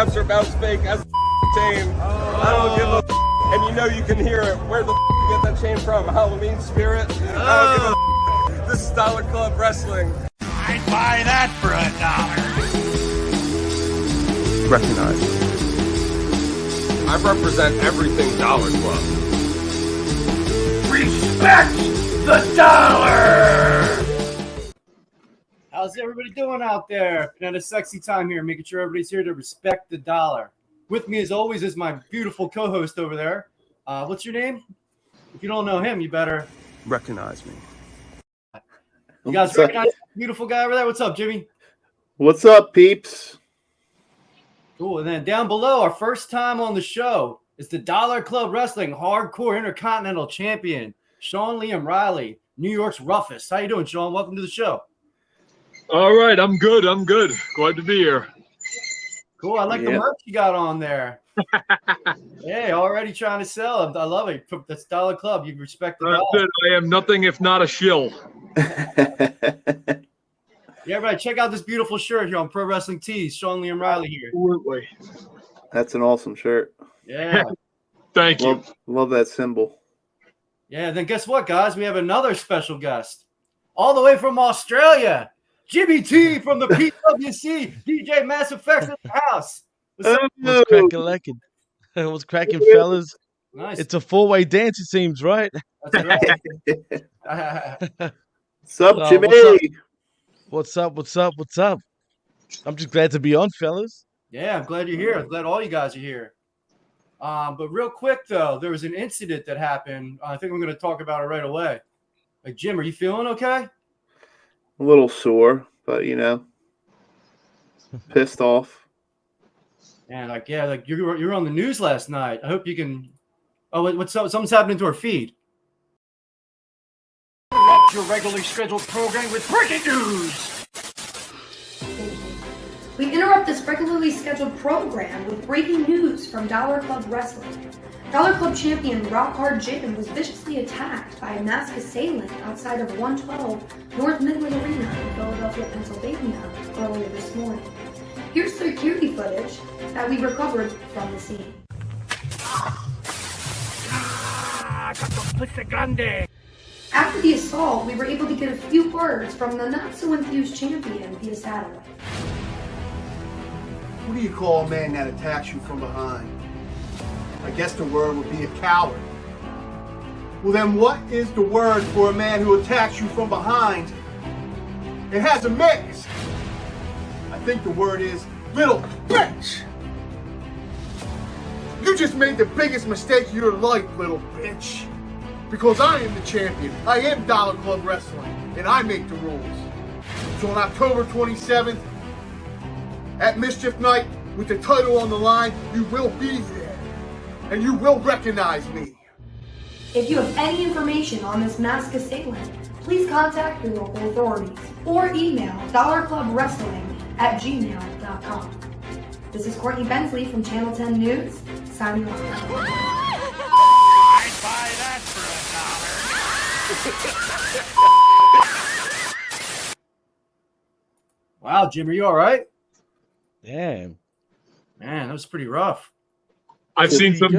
straps are about as fake as chain. I don't give a and you know you can hear it. Where the you get that chain from? Halloween Spirit? I don't give a This is Dollar Club Wrestling. I'd buy that for $1. Recognize. I represent everything Dollar Club. Respect the dollar! How's everybody doing out there? Been at a sexy time here, making sure everybody's here to respect the dollar. With me, as always, is my beautiful co-host over there. What's your name? If you don't know him, you better Recognize me. You guys recognize the beautiful guy over there? What's up, Jimmy? What's up, peeps? Cool. And then down below, our first time on the show is the Dollar Club Wrestling Hardcore Intercontinental Champion, Liam Reilly, New York's Roughest. How you doing, Sean? Welcome to the show. All right, I'm good. Glad to be here. Cool. I like the merch you got on there. Hey, already trying to sell. I love it. That's Dollar Club. You respect the dollar. I am nothing if not a shill. Yeah, right. Check out this beautiful shirt here on Pro Wrestling Tees. Liam Reilly here. Absolutely. That's an awesome shirt. Yeah. Thank you. Love that symbol. Yeah, then guess what, guys? We have another special guest. All the way from Australia. Jimmy T from the PWC. DJ Mass Effects in the house. What's cracking? What's cracking, fellas? Nice. It's a four-way dance, it seems, right? That's right. What's up, Jimmy? What's up? I'm just glad to be on, fellas. Yeah, I'm glad you're here. I'm glad all you guys are here. But real quick, though, there was an incident that happened. I think I'm going to talk about it right away. Like, Jim, are you feeling okay? A little sore, but, pissed off. And, you were on the news last night. I hope you can – oh, what's up? Something's happening to our feed. Interrupt your regularly scheduled program with breaking news. We interrupt this regularly scheduled program with breaking news from Dollar Club Wrestling. Dollar Club champion Rock Hard Jim was viciously attacked by a masked assailant outside of 112 North Midland Arena in Philadelphia, Pennsylvania earlier this morning. Here's security footage that we recovered from the scene. After the assault, we were able to get a few words from the not-so-enthused champion via satellite. What do you call a man that attacks you from behind? I guess the word would be a coward. Well then what is the word for a man who attacks you from behind? It has a mix. I think the word is little bitch. You just made the biggest mistake of your life, little bitch. Because I am the champion. I am Dollar Club Wrestling, and I make the rules. So on October 27th, at Mischief Night, with the title on the line, you will be there. And you will recognize me. If you have any information on this masked assailant, please contact your local authorities or email dollarclubwrestling@gmail.com. This is Courtney Bensley from Channel 10 News, signing off. I'd buy that for $1. Wow, Jim, are you all right? Damn. Man, that was pretty rough. I've seen some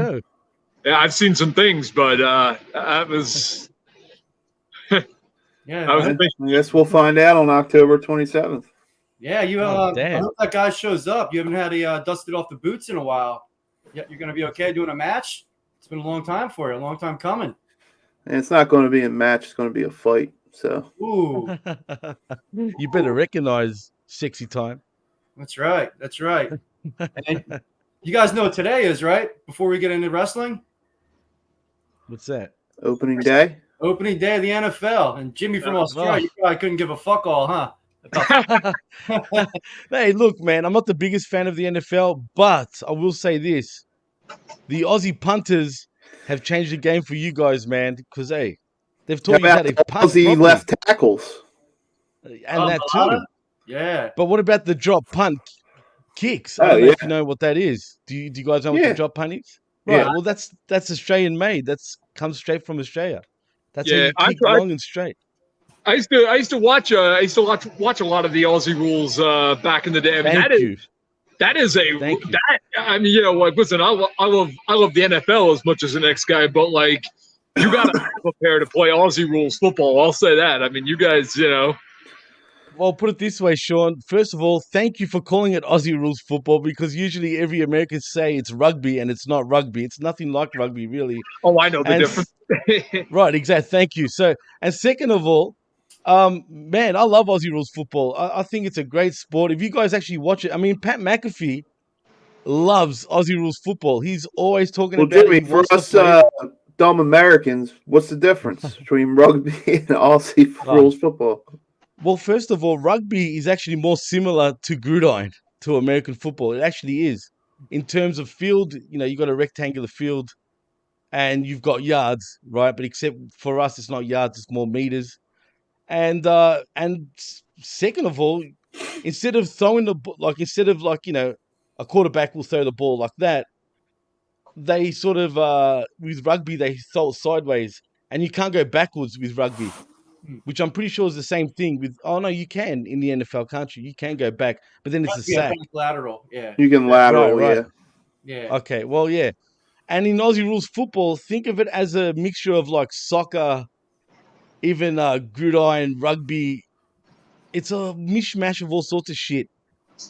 things, but that was Yeah. I guess we'll find out on October 27th. Yeah, I hope that guy shows up. You haven't had a dusted off the boots in a while. Yeah, you're going to be okay doing a match? It's been a long time for you, a long time coming. And it's not going to be a match. It's going to be a fight. So. Ooh. You better recognize sexy time. That's right. And you guys know what today is, right? Before we get into wrestling? What's that? Opening day? Opening day of the NFL. And Jimmy from Australia, you probably couldn't give a fuck all, huh? Hey, look, man, I'm not the biggest fan of the NFL, but I will say this. The Aussie punters have changed the game for you guys, man, because, hey, they've taught you how to punt Aussie properly. left tackles. And that too. Yeah. But what about the drop punt kicks? I don't know if you know what that is. Do you guys know what the drop punt is? Right. Yeah. Well, that's Australian made. That's comes straight from Australia. That's how you kick long and straight. I used to watch a lot of the Aussie rules back in the day. I mean, That is Thank you. that. I mean, like, listen, I love the NFL as much as the next guy, but like, you got to prepare to play Aussie rules football. I'll say that. I mean, you guys, Well, put it this way, Sean. First of all, thank you for calling it Aussie rules football, because usually every American say it's rugby and it's not rugby. It's nothing like rugby, really. Oh, I know the difference. Right, exactly. Thank you. So, and second of all, man, I love Aussie rules football. I think it's a great sport. If you guys actually watch it, I mean, Pat McAfee loves Aussie rules football. He's always talking Well, about Jimmy, it. He for wants to us play it. dumb Americans, what's the difference between rugby and Aussie rules football? Well, first of all, rugby is actually more similar to gridiron, to American football. It actually is. In terms of field, you've got a rectangular field and you've got yards, right? But except for us, it's not yards, it's more meters. And second of all, instead of throwing the ball, instead of a quarterback will throw the ball like that, they sort of with rugby they throw it sideways, and you can't go backwards with rugby, which I'm pretty sure is the same thing with. Oh no, you can in the NFL, can't you? You can go back, but then it's a sack. Lateral, yeah. You can lateral, Right. Yeah. Okay, well, yeah. And in Aussie rules football, think of it as a mixture of like soccer, even gridiron, rugby. It's a mishmash of all sorts of shit,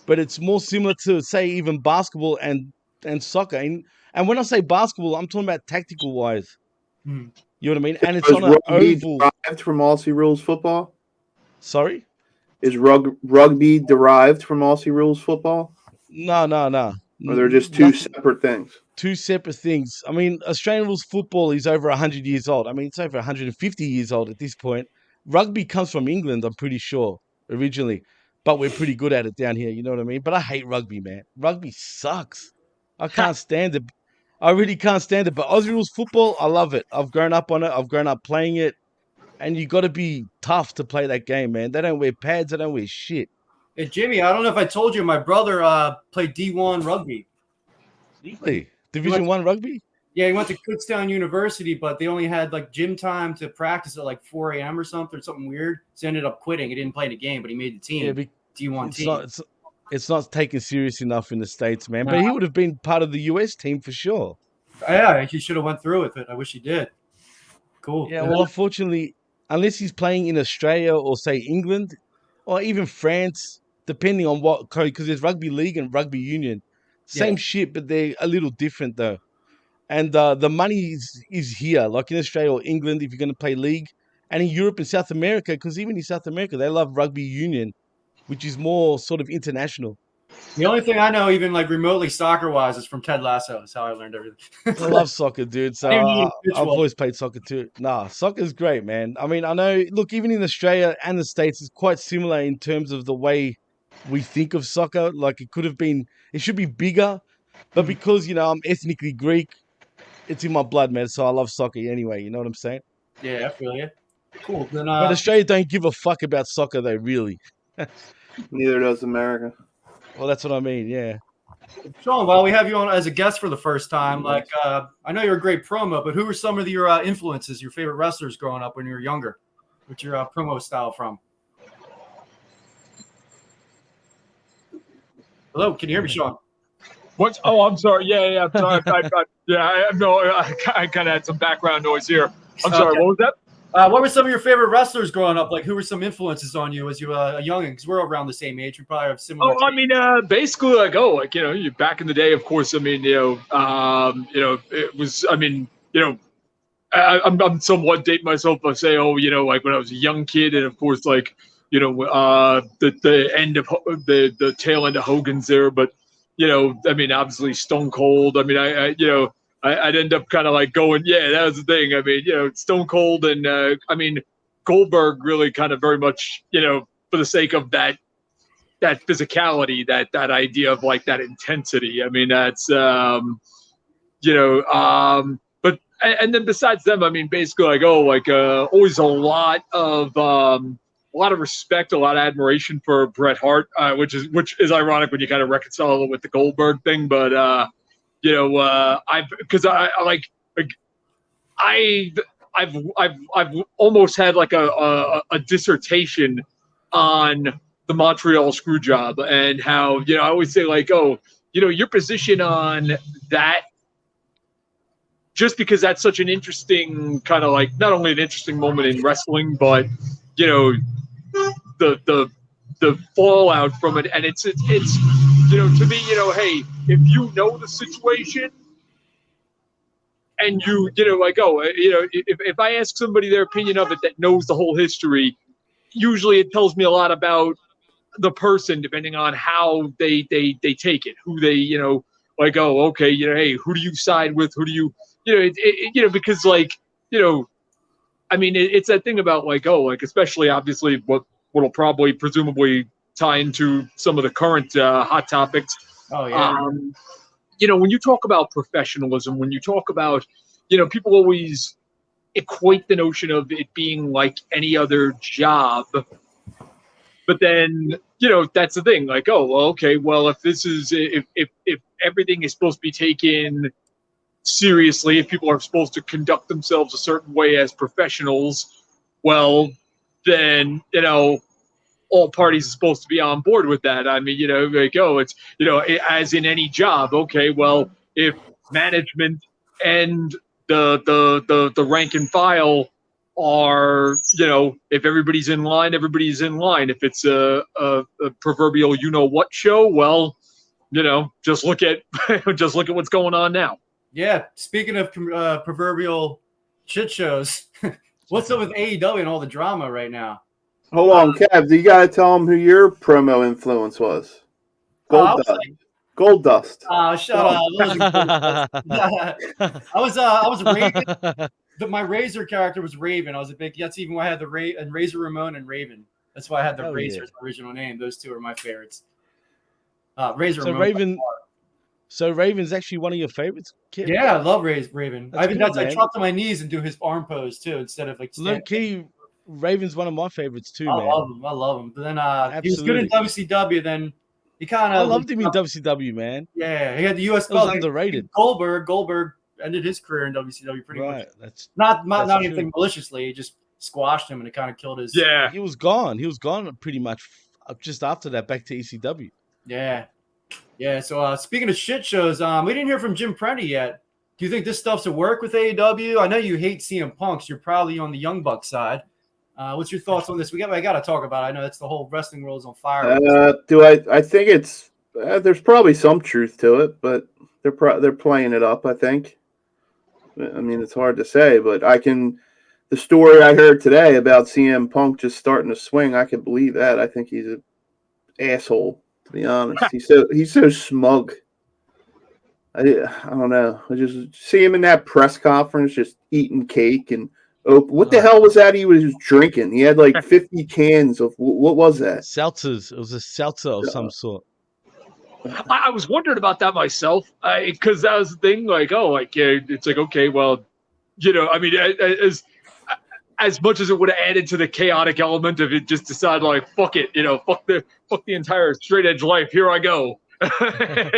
but it's more similar to, say, even basketball and soccer. And when I say basketball, I'm talking about tactical wise. Hmm. You know what I mean? And it's Is on an rugby oval. derived from Aussie rules football? Sorry? Is rugby derived from Aussie rules football? No. Or they're just two separate things? Two separate things. I mean, Australian rules football is over 100 years old. I mean, it's over 150 years old at this point. Rugby comes from England, I'm pretty sure, originally. But we're pretty good at it down here, you know what I mean? But I hate rugby, man. Rugby sucks. I can't stand it. I really can't stand it. But Aussie rules football, I love it. I've grown up on it. I've grown up playing it. And you got to be tough to play that game, man. They don't wear pads. They don't wear shit. Hey, Jimmy, I don't know if I told you, my brother played D1 rugby. Really? Division 1 rugby? Yeah, he went to Kutztown University, but they only had like gym time to practice at like 4 a.m. or something weird. So he ended up quitting. He didn't play the game, but he made the team. Yeah, D1 team. It's not taken serious enough in the States, man. But he would have been part of the US team for sure. Yeah, he should have went through with it. I wish he did. Cool. Yeah, well, unfortunately, unless he's playing in Australia or, say, England or even France, depending on what, because there's rugby league and rugby union. Same shit, but they're a little different, though. And the money is here, like in Australia or England, if you're going to play league. And in Europe and South America, because even in South America, they love rugby union, which is more sort of international. The only thing I know, even like remotely soccer-wise, is from Ted Lasso. That's how I learned everything. I love soccer, dude. So I've always played soccer too. Nah, soccer's great, man. I mean, I know, look, even in Australia and the States, it's quite similar in terms of the way we think of soccer. Like it should be bigger. But because, I'm ethnically Greek, it's in my blood, man. So I love soccer anyway. You know what I'm saying? Yeah, I feel you. Cool. Then, but Australia don't give a fuck about soccer, though, really. Neither does America. Well, that's what I mean, yeah. Sean, while we have you on as a guest for the first time, I know you're a great promo, but who were some of your influences, your favorite wrestlers growing up when you were younger? What's your promo style from? Hello, can you hear me, Sean? What? Oh, I'm sorry. Yeah. I'm sorry. I kind of had some background noise here. I'm sorry. What was that? What were some of your favorite wrestlers growing up? Like, who were some influences on you as you were a youngin'? Because we're around the same age. We probably have similar. Oh, I mean, basically, you back in the day, of course. I mean, it was. I mean, I'm somewhat dating myself by saying, like when I was a young kid, and of course, the end of the tail end of Hogan's there, but I mean, obviously Stone Cold. I mean, I'd end up kind of like going, yeah, that was the thing. I mean, Stone Cold and I mean, Goldberg really kind of very much, for the sake of that physicality, that idea of like that intensity. I mean, that's, but, and then besides them, I mean, basically always a lot of respect, a lot of admiration for Bret Hart, which is ironic when you kind of reconcile it with the Goldberg thing, but, I've almost had like a dissertation on the the Montreal screw job, and how, I always say, like, oh, your position on that, just because that's such an interesting kind of, like, not only an interesting moment in wrestling, but the fallout from it. And it's to me, hey, if you know the situation and like, oh, if I ask somebody their opinion of it that knows the whole history, usually it tells me a lot about the person, depending on how they take it, who they, like, oh, okay, hey, who do you side with? Who do you, because, like, I mean, it's that thing about, like, oh, like, especially obviously what'll probably presumably tie into some of the current hot topics. Oh, yeah. When you talk about professionalism, when you talk about, people always equate the notion of it being like any other job. But then, that's the thing, like, oh, well, okay, well, if this is, if everything is supposed to be taken seriously, if people are supposed to conduct themselves a certain way as professionals, well, then, all parties are supposed to be on board with that. I mean, like, oh, it's, as in any job, okay, well, if management and the rank and file are, if everybody's in line, everybody's in line. If it's a proverbial what show, well, just look at what's going on now. Yeah, speaking of proverbial shit shows, what's up with AEW and all the drama right now? Hold on, Kev. You gotta tell them who your promo influence was. Gold Dust. Shut up. I was Raven. My Razor character was Raven. I was a big. That's even why I had and Razor Ramon and Raven. That's why I had the Razor's original name. Those two are my favorites. Razor. So Ramon. So Raven's actually one of your favorites, Kid? Yeah, I love Raven. I drop to my knees and do his arm pose too, instead of like. Low key, Raven's one of my favorites too, man. I love him. But then he was good in WCW. Then he kind of. I loved him in WCW, man. Yeah, he had the US belt. Was underrated. Goldberg ended his career in WCW pretty much. That's not anything maliciously. He just squashed him and it kind of killed his. Yeah, he was gone. He was gone pretty much just after that, back to ECW. Yeah. Yeah. So speaking of shit shows, we didn't hear from Jim Prendy yet. Do you think this stuff's a work with AEW? I know you hate CM Punk. So you're probably on the Young Buck side. What's your thoughts on this? I got to talk about it. I know that's the whole wrestling world is on fire. I think it's there's probably some truth to it, but they're playing it up, I think. I mean, it's hard to say, but the story I heard today about CM Punk just starting to swing, I can believe that. I think he's an asshole, to be honest. He's so smug. I don't know. I just see him in that press conference just eating cake and what the hell was that he was drinking? He had like 50 cans of what was that? Seltzers. It was a seltzer of some sort. I was wondering about that myself, because that was the thing. Like, it's like, okay, well, I mean, as much as it would have added to the chaotic element of it, just decided like, fuck it, fuck the entire straight edge life. Here I go, and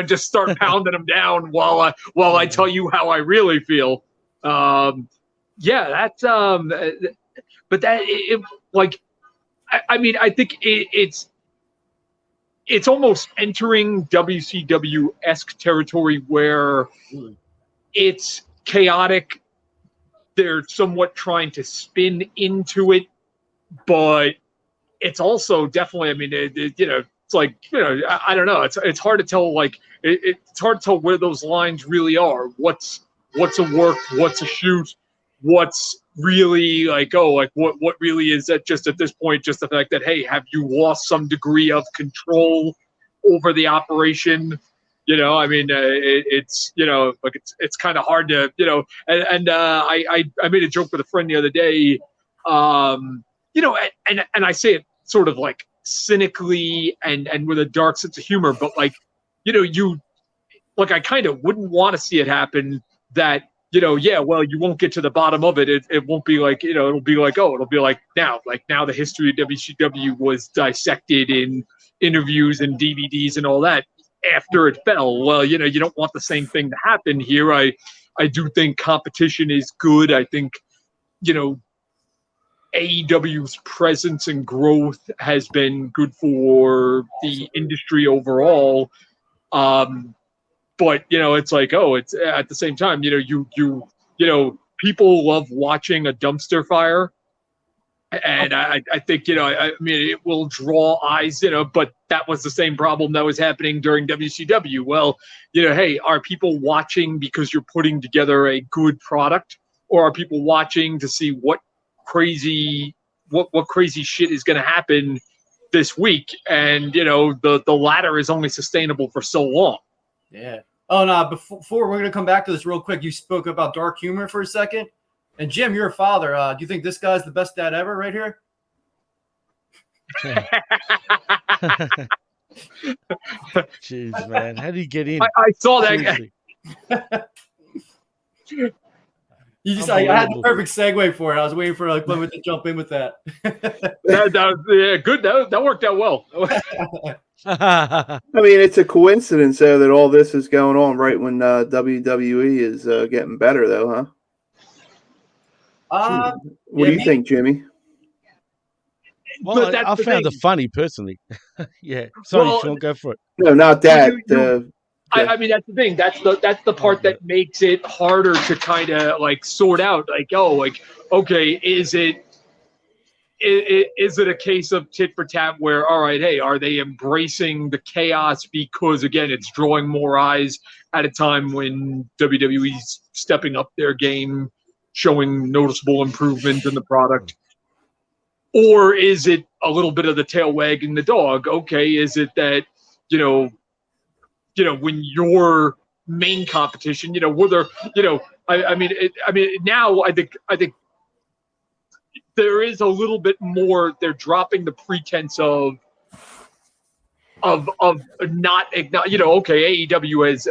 just start pounding them down while I tell you how I really feel. That's but that I mean, I think it's almost entering WCW-esque territory where it's chaotic. They're somewhat trying to spin into it, but it's also definitely, I mean, it's like, I don't know. It's hard to tell, like, it's hard to tell where those lines really are. What's a work, what's a shoot, what's really like, what really is that just at this point, just the fact that, hey, have you lost some degree of control over the operation? I mean, it's kind of hard to, and I made a joke with a friend the other day, and I say it sort of like cynically and with a dark sense of humor, but like, I kind of wouldn't want to see it happen that, well, you won't get to the bottom of it. It won't be like, it'll be like, it'll be like now the history of WCW was dissected in interviews and DVDs and all that after it fell. Well, you don't want the same thing to happen here. I do think competition is good. I think, AEW's presence and growth has been good for the industry overall. But it's like, it's at the same time, people love watching a dumpster fire. And I think, I mean, it will draw eyes, but that was the same problem that was happening during WCW. Well, hey, are people watching because you're putting together a good product, or are people watching to see what crazy shit is going to happen this week? And, the latter is only sustainable for so long. Yeah. Oh, no, before we're going to come back to this real quick, you spoke about dark humor for a second. And Jim, you're a father. Do you think this guy's the best dad ever right here? Jeez, man. How do you get in? I saw that guy. I had the perfect segue for it. I was waiting for Lipman to jump in with that. Good. That worked out well. I mean, it's a coincidence though that all this is going on right when WWE is getting better, though, huh? What do you think, Jimmy? Well, I found it funny personally. Yeah. Sorry, Sean, go for it. No, not that. I mean, that's the thing. That's the part that makes it harder to kind of sort out. Okay, is it a case of tit for tat where, all right, hey, are they embracing the chaos because, again, it's drawing more eyes at a time when WWE's stepping up their game, showing noticeable improvement in the product? Or is it a little bit of the tail wagging the dog? Okay, is it that, when your main competition, whether, now I think there is a little bit more. They're dropping the pretense of not, okay, AEW as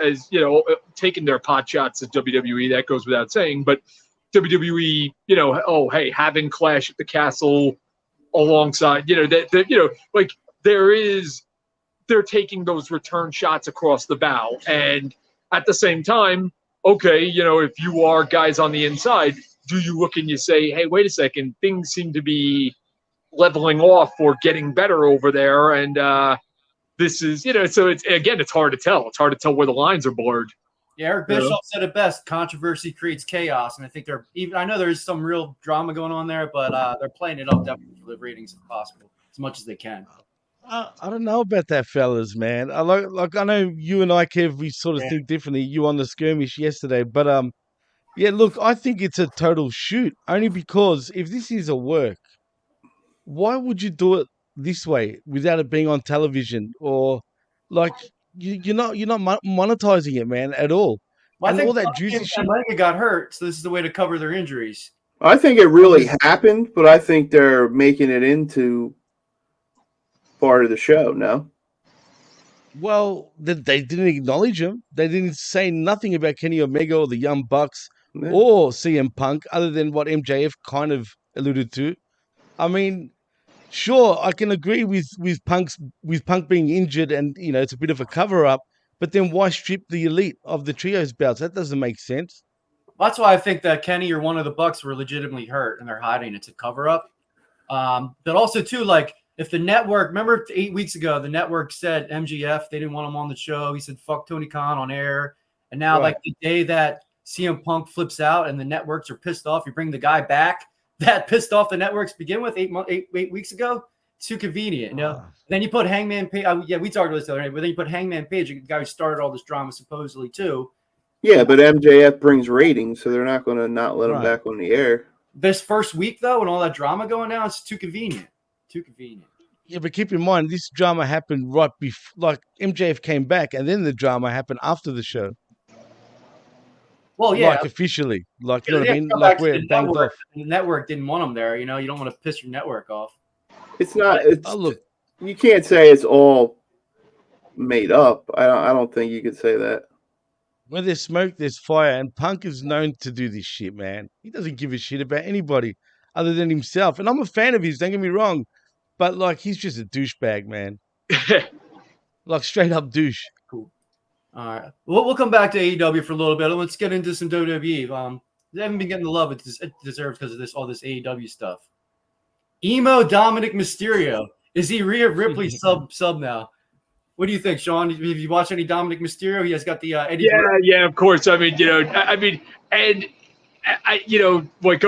taking their pot shots at WWE. That goes without saying, but WWE, hey, having Clash at the Castle alongside, they're taking those return shots across the bow. And at the same time, okay, if you are guys on the inside, do you look and you say, hey, wait a second, things seem to be leveling off or getting better over there. And this is, so it's hard to tell. It's hard to tell where the lines are blurred. Yeah, Eric Bischoff said it best. Controversy creates chaos, and I think I know there's some real drama going on there, but they're playing it up definitely for the ratings if possible, as much as they can. I don't know about that, fellas, man. I know you and I, Kev, we sort of think differently. You on the skirmish yesterday, but yeah, look, I think it's a total shoot. Only because if this is a work, why would you do it this way without it being on television or you're not monetizing it, man, at all. Well, and I think all that juicy shit. Omega got hurt, so this is the way to cover their injuries. I think it really happened, but I think they're making it into part of the show. No. Well, they didn't acknowledge him. They didn't say nothing about Kenny Omega or the Young Bucks or CM Punk, other than what MJF kind of alluded to. I mean, sure, I can agree with Punk being injured, and it's a bit of a cover up. But then why strip the Elite of the trios belts? That doesn't make sense. Well, that's why I think that Kenny or one of the Bucks were legitimately hurt, and they're hiding it to cover up. But also too, if the network, remember 8 weeks ago, the network said MGF, they didn't want him on the show. He said, fuck Tony Khan on air. And now, the day that CM Punk flips out and the networks are pissed off, you bring the guy back that pissed off the networks to begin with 8 weeks ago. It's too convenient, Then you put Hangman Page. We talked about this the other day, but then you put Hangman Page, the guy who started all this drama supposedly too. Yeah, but MJF brings ratings, so they're not going to not let him back on the air. This first week, though, and all that drama going down, it's too convenient. Too convenient. Yeah, but keep in mind, this drama happened right before, MJF came back, and then the drama happened after the show. Well, yeah. Officially. You know what I mean? Where it banged off. The network didn't want him there, you don't want to piss your network off. It's not. Look, you can't say it's all made up. I don't think you could say that. Where there's smoke, there's fire, and Punk is known to do this shit, man. He doesn't give a shit about anybody other than himself. And I'm a fan of his, don't get me wrong, but he's just a douchebag, man. Straight up douche. Cool. All right, we'll come back to AEW for a little bit. Let's get into some WWE. They haven't been getting the love it deserves because of all this AEW stuff. Emo Dominic Mysterio. Is he Rhea Ripley sub now? What do you think, Sean? Have you watched any Dominic Mysterio? He has got the Eddie. Yeah, of course. I mean, and whether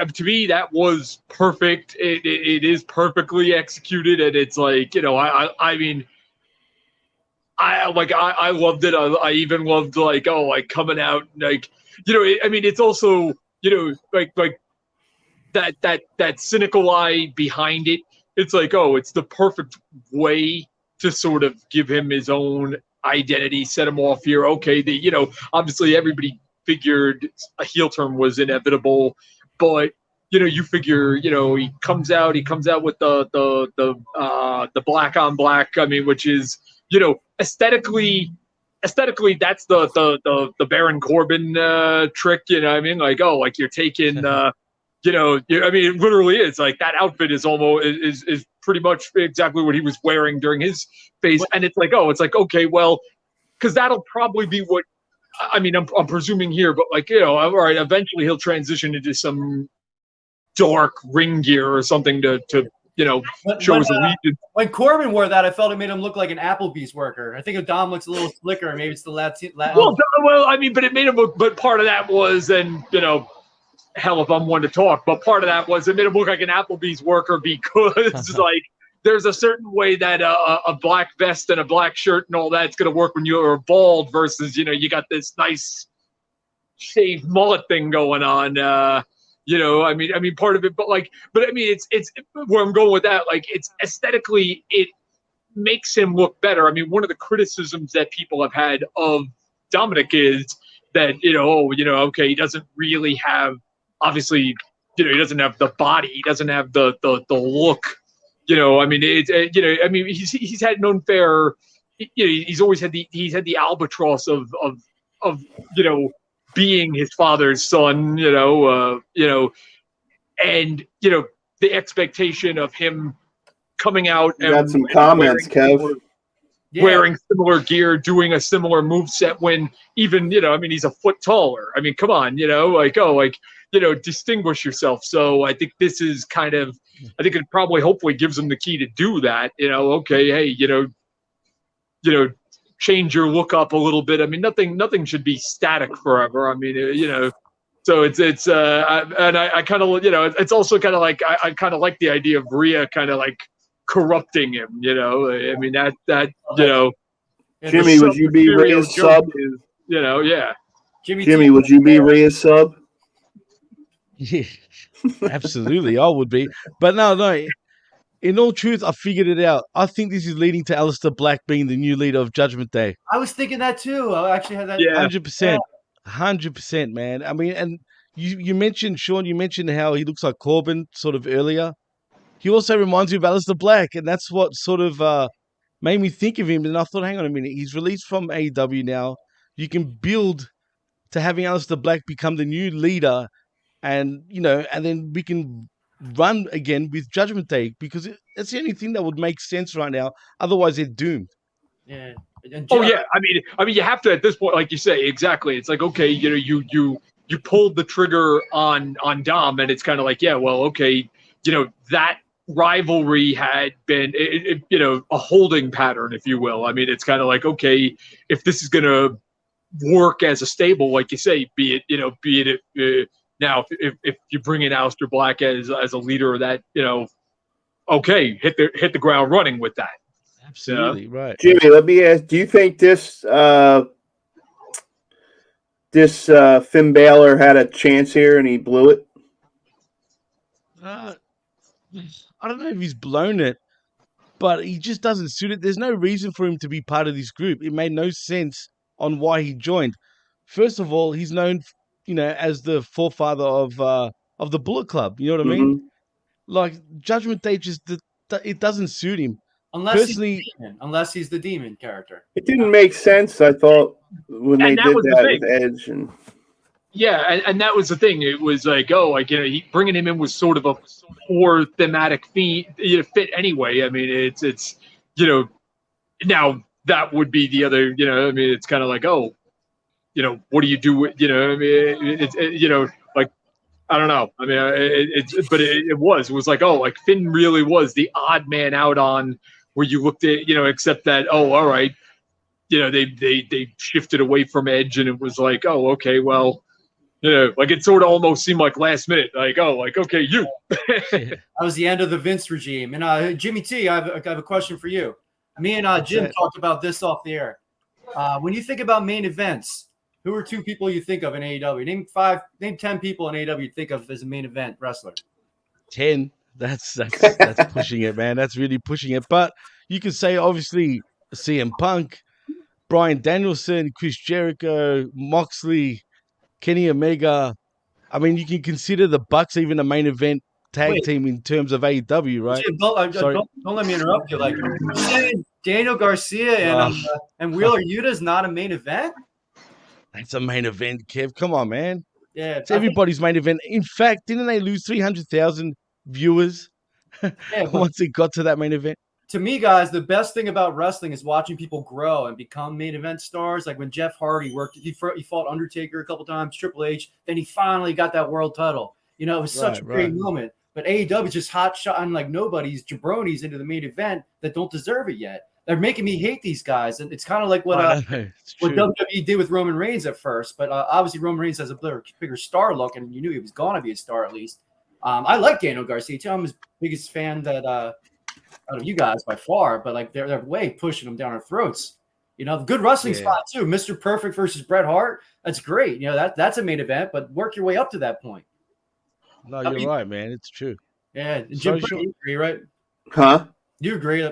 to me that was perfect. It is perfectly executed, and it's like, I mean, I loved it. I even loved coming out it's also that cynical eye behind it. It's like, oh, it's the perfect way to sort of give him his own identity, set him off here. Okay, obviously everybody figured a heel turn was inevitable, but you figure, he comes out with the black on black. I mean, which is, aesthetically, that's the Baron Corbin trick. I mean, you're taking. I mean, it literally is like that outfit is almost is pretty much exactly what he was wearing during his phase, and it's like, okay, well, because that'll probably be what. I mean, I'm presuming here, but all right, eventually he'll transition into some dark ring gear or something to show his allegiance. When Corbin wore that, I felt it made him look like an Applebee's worker. I think if Dom looks a little slicker, maybe it's the Latin. Well, I mean, but it made him look. But part of that was, and hell, if I'm one to talk, but part of that was it made him look like an Applebee's worker because there's a certain way that a black vest and a black shirt and all that's going to work when you're bald versus, you got this nice shaved mullet thing going on. I mean, part of it, but I mean, it's where I'm going with that. It's aesthetically, it makes him look better. I mean, one of the criticisms that people have had of Dominic is that, okay, he doesn't really have, obviously, he doesn't have the body, he doesn't have the look. I mean, I mean, he's had an unfair. He's always had the albatross of being his father's son. And the expectation of him coming out and got some comments, Kev. Wearing similar gear, doing a similar moveset when even, I mean, he's a foot taller. I mean, come on, distinguish yourself. So I think this is kind of, I think it probably hopefully gives him the key to do that. Okay, hey, change your look up a little bit. I mean, nothing should be static forever. I mean, so it's and I kind of, it's also kind of like, I kind of like the idea of Rhea kind of like corrupting him, I mean, that Jimmy, would you be Rhea's sub? Yeah. Jimmy, would you be Rhea's sub? Yeah, absolutely, I would be. But no. In all truth, I figured it out. I think this is leading to Aleister Black being the new leader of Judgment Day. I was thinking that too. I actually had that. 100%, man. I mean, and you mentioned, Sean, how he looks like Corbin sort of earlier. He also reminds me of Aleister Black, and that's what sort of made me think of him. And I thought, hang on a minute, he's released from AEW now. You can build to having Aleister Black become the new leader, and and then we can run again with Judgment Day, because it's the only thing that would make sense right now. Otherwise, they're doomed. Yeah. Oh yeah. I mean, you have to at this point, like you say, exactly. It's like, okay, you pulled the trigger on Dom, and it's kind of like, yeah, well, okay, that rivalry had been, a holding pattern, if you will. I mean, it's kind of like, okay, if this is gonna work as a stable, like you say, be it. Now, if you bring in Aleister Black as a leader of that, okay, hit the ground running with that. Absolutely, right. Jimmy, let me ask, do you think this Finn Balor had a chance here and he blew it? I don't know if he's blown it, but he just doesn't suit it. There's no reason for him to be part of this group. It made no sense on why he joined. First of all, he's known, as the forefather of the Bullet Club. You know what I mean? Like, Judgment Day it doesn't suit him. Unless he's the demon character. It didn't make sense, I thought, when they did that with Edge. Yeah, and that was the thing. It was like, bringing him in was sort of a poor thematic fit anyway. I mean, it's now that would be the other, I mean, it's kind of like, what do you do with, I mean, like, I don't know. I mean, it was like, oh, like Finn really was the odd man out on where you looked at, except that, oh, all right, they shifted away from Edge, and it was like, oh, okay, well, like it sort of almost seemed like last minute, like, oh, like, okay, you. That was the end of the Vince regime. And Jimmy T, I have a question for you. Me and Jim talked about this off the air. When you think about main events, who are 2 people you think of in AEW? Name 10 people in AEW you think of as a main event wrestler. 10. That's pushing it, man. That's really pushing it. But you can say obviously CM Punk, Bryan Danielson, Chris Jericho, Moxley, Kenny Omega. I mean, you can consider the Bucks even a main event tag team in terms of AEW, right? Jim, don't let me interrupt you. Like, you're saying Daniel Garcia and Wheeler Yuta is not a main event? That's a main event, Kev. Come on, man. Yeah, it's everybody's main event. In fact, didn't they lose 300,000 viewers once it got to that main event? To me, guys, the best thing about wrestling is watching people grow and become main event stars. Like when Jeff Hardy he fought Undertaker a couple times, Triple H, then he finally got that world title. It was such a great moment. But AEW is just hot shotting like nobody's jabronis into the main event that don't deserve it yet. They're making me hate these guys, and it's kind of like what WWE did with Roman Reigns at first. But obviously, Roman Reigns has a bigger star look, and you knew he was going to be a star at least. I like Daniel Garcia too. I'm his biggest fan out of you guys by far. But like they're way pushing them down our throats. The good wrestling spot too. Mr. Perfect versus Bret Hart. That's great. That's a main event. But work your way up to that point. No, you're right, man. It's true. Yeah, Jim, you agree, right? Huh? You agree?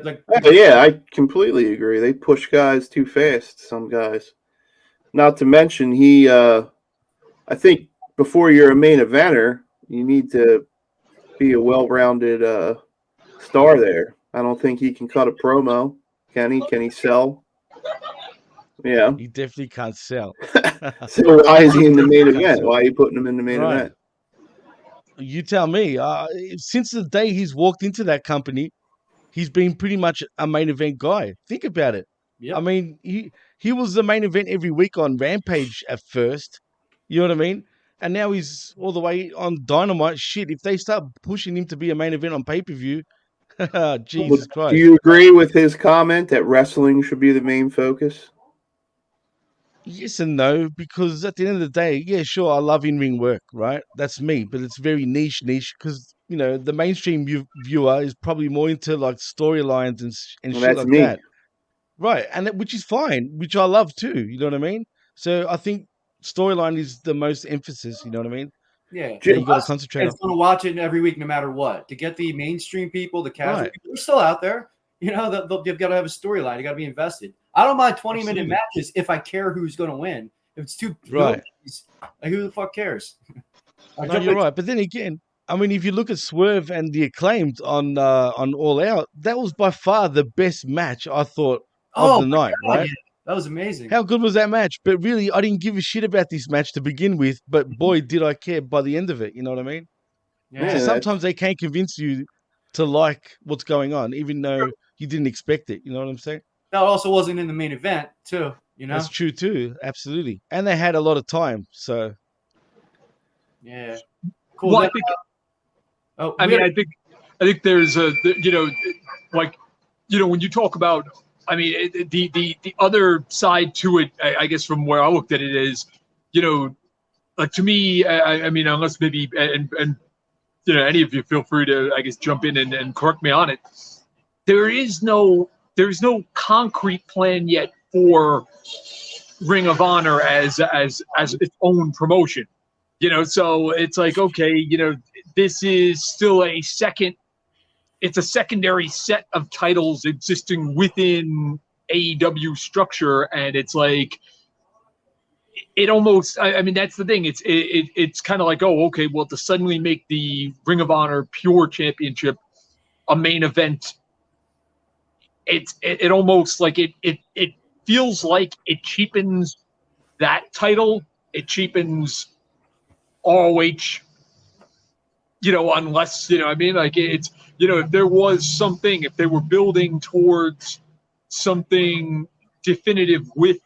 Yeah, I completely agree. They push guys too fast, some guys. Not to mention, I think before you're a main eventer, you need to be a well-rounded star there. I don't think he can cut a promo. Can he? Can he sell? Yeah. He definitely can't sell. So why is he in the main event? Why are you putting him in the main event? You tell me. Since the day he's walked into that company, he's been pretty much a main event guy. Think about it. Yep. I mean, he was the main event every week on Rampage at first. You know what I mean? And now he's all the way on Dynamite. Shit, if they start pushing him to be a main event on pay-per-view, Jesus Christ. Do you agree with his comment that wrestling should be the main focus? Yes and no, because at the end of the day, yeah, sure, I love in-ring work, right? That's me, but it's very niche because, the mainstream viewer is probably more into like storylines and shit like that. Right, and which is fine, which I love too, you know what I mean? So I think storyline is the most emphasis, you know what I mean? Yeah. You got to concentrate on. It's going to watch it every week no matter what. To get the mainstream people, the casual people, they're still out there. You've got to have a storyline. You got to be invested. I don't mind 20-minute matches if I care who's going to win. If it's too like who the fuck cares? No, you're right. But then again, I mean, if you look at Swerve and the Acclaimed on All Out, that was by far the best match I thought of the night. God, right? Yeah. That was amazing. How good was that match? But really, I didn't give a shit about this match to begin with. But boy, did I care by the end of it. You know what I mean? Yeah. So sometimes they can't convince you to like what's going on, even though you didn't expect it. You know what I'm saying? That also wasn't in the main event, too. That's true too. Absolutely, and they had a lot of time. So, yeah, cool. Well, I think there's when you talk about, I mean, the other side to it, I guess from where I looked at it is, like to me, I mean, unless maybe and any of you feel free to, I guess, jump in and correct me on it. There's no concrete plan yet for Ring of Honor as its own promotion, so it's like, okay, this is still it's a secondary set of titles existing within AEW structure, and it's like it almost, I mean, that's the thing, it's kind of like, oh, okay, well, to suddenly make the Ring of Honor Pure Championship a main event, it almost like it feels like it cheapens that title. It cheapens ROH, unless, I mean, like it's, if there was something, if they were building towards something definitive with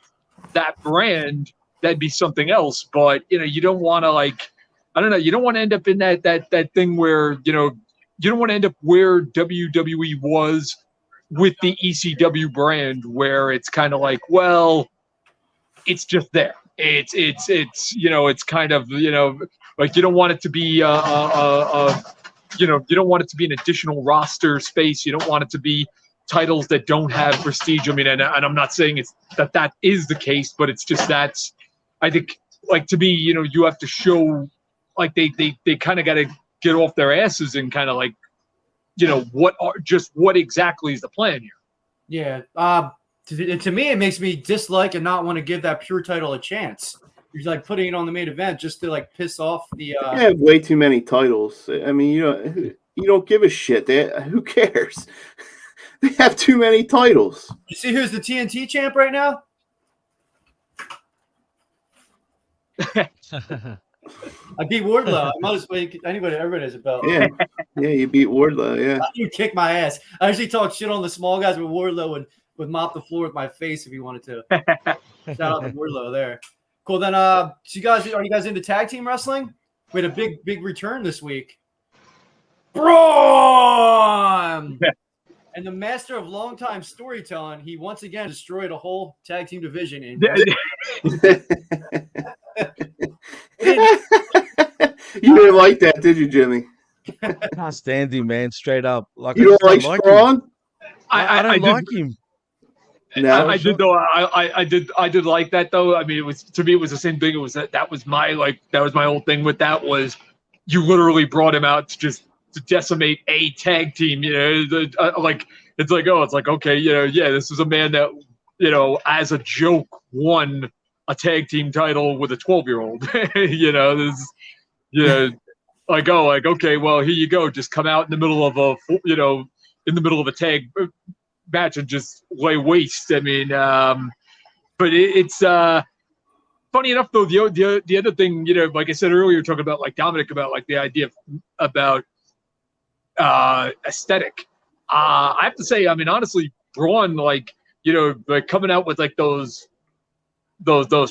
that brand, that'd be something else. But, you don't want to I don't know. You don't want to end up in that thing where, you know, you don't want to end up where WWE was with the ECW brand, where it's kind of like, well, it's just there. It's you know, it's kind of, you know, like you don't want it to be you know, you don't want it to be an additional roster space. You don't want it to be titles that don't have prestige. I mean, and I'm not saying it's that is the case, but it's just that's, I think, like, to me, you know, you have to show, like, they kind of got to get off their asses and kind of, like, you know, what exactly is the plan here? Yeah. To me, it makes me dislike and not want to give that pure title a chance. You're like putting it on the main event just to like piss off the. They have way too many titles. I mean, you don't give a shit. Who cares? They have too many titles. You see who's the TNT champ right now? I beat Wardlow. I might as well. Everybody has a belt. Yeah, you beat Wardlow. Yeah, you kick my ass. I usually talk shit on the small guys, with Wardlow would mop the floor with my face if he wanted to. Shout out to Wardlow there. Cool. Then, so are you guys into tag team wrestling? We had a big return this week. Braun! And the master of longtime storytelling, he once again destroyed a whole tag team division. You didn't like that, did you, Jimmy? I can't stand him, man. Straight up. Like, you don't like Braun? I don't like him. No, I did though. I did like that though. I mean, it was, to me, it was the same thing. It was that was my whole thing with that, was you literally brought him out to decimate a tag team. You know, it's like okay, you know, yeah, this is a man that, you know, as a joke won a tag team title with a 12-year-old. You know, this, you know, okay, well, here you go. Just come out in the middle of a tag match and just lay waste. I mean, but it's funny enough though. The other thing, you know, like I said earlier, talking about like Dominic about like the idea about aesthetic. I have to say, I mean, honestly, Braun, like, you know, like coming out with like those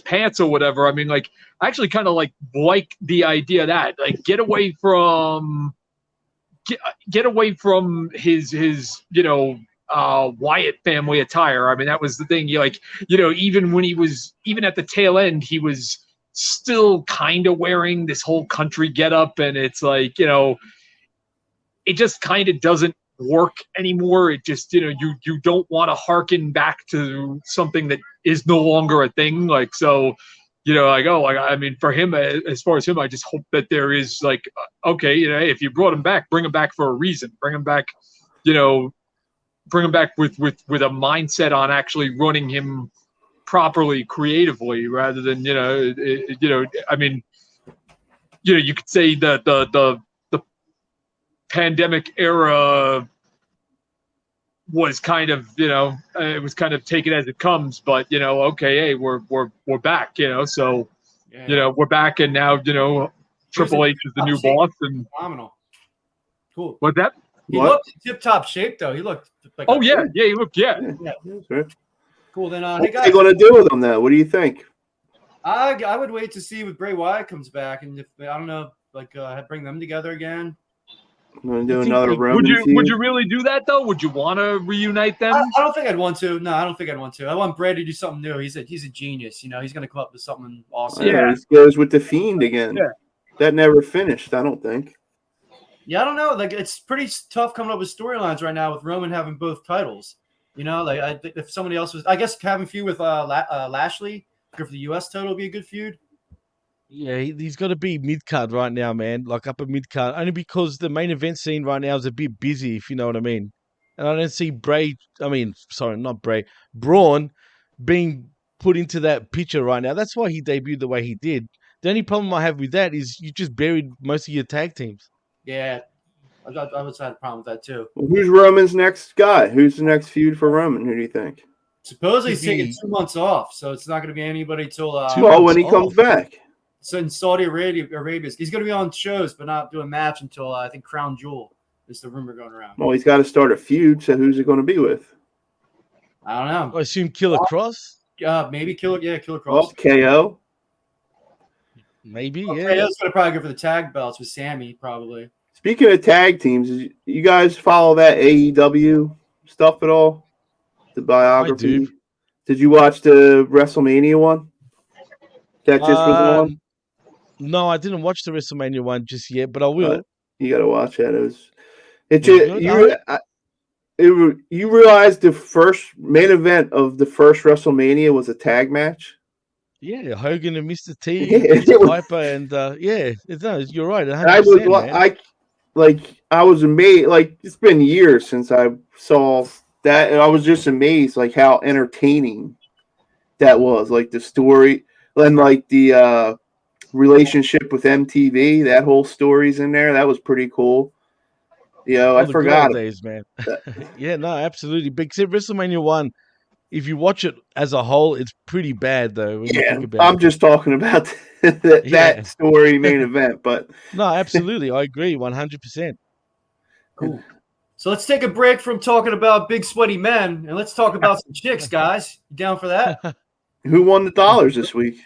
pants or whatever. I mean, like, I actually kind of like the idea that, like, get away from his you know, Wyatt family attire. I mean, that was the thing. You know, even at the tail end, he was still kind of wearing this whole country getup, and it's like, you know, it just kind of doesn't work anymore. It just, you know, you don't want to harken back to something that is no longer a thing. Like, so, you know, I mean, for him, as far as him, I just hope that there is like, okay, you know, if you brought him back, bring him back for a reason. Bring him back, you know, with a mindset on actually running him properly, creatively, rather than, you know, I mean, you know, you could say that the pandemic era was kind of, you know, it was kind of taken as it comes, but, you know, okay, hey, we're back, you know, so, yeah. You know, we're back, and now, you know, Triple H is the new boss, and phenomenal. Cool. What's that? He looked in tip-top shape, though. He looked like he looked, yeah. Cool. Then, hey, guys, what are you going to do with him now? What do you think? I would wait to see if Bray Wyatt comes back, and if, I don't know, like, bring them together again. I'm going to do another Roman would you really do that, though? Would you want to reunite them? I don't think I'd want to. No, I don't think I'd want to. I want Bray to do something new. He's a genius. You know, he's going to come up with something awesome. Yeah, he goes with the Fiend again. Yeah. That never finished, I don't think. Yeah, I don't know. Like, it's pretty tough coming up with storylines right now with Roman having both titles. You know, like, I think if somebody else was, I guess having a feud with Lashley for the U.S. title would be a good feud. Yeah, he's got to be mid-card right now, man. Like upper mid-card. Only because the main event scene right now is a bit busy, if you know what I mean. And I don't see Braun being put into that picture right now. That's why he debuted the way he did. The only problem I have with that is you just buried most of your tag teams. Yeah, I would have a problem with that too. Well, who's Roman's next guy? Who's the next feud for Roman? Who do you think? Supposedly he's taking 2 months off, so it's not going to be anybody till when he comes back. So in Saudi Arabia, he's going to be on shows, but not do a match until I think Crown Jewel is the rumor going around. Well, he's got to start a feud. So who's it going to be with? I don't know. I assume Killer Cross. Maybe Killer Cross. KO. Maybe, Okay, yeah. that's gonna probably go for the tag belts with Sammy, probably. Speaking of tag teams, you guys follow that AEW stuff at all? The biography. I do. Did you watch the WrestleMania one? That just was on. No, I didn't watch the WrestleMania one just yet, but I will. You got to watch that. It Was it good? you realize the first main event of the first WrestleMania was a tag match? Yeah, Hogan and Mr. T, Yeah, Chris it was- Piper, and you're right, 100%, I was man. I was amazed. Like, it's been years since I saw that, and I was just amazed like how entertaining that was. Like the story and like the relationship with MTV, that whole story's in there. That was pretty cool. I The good forgot old days, man. Yeah, no, absolutely. But except WrestleMania 1, if you watch it as a whole, it's pretty bad, though, when you think about I'm it. just talking about that story main event, but No, absolutely. I agree 100%. Cool. So let's take a break from talking about big sweaty men and let's talk about some chicks, guys. You down for that? Who won the dollars this week?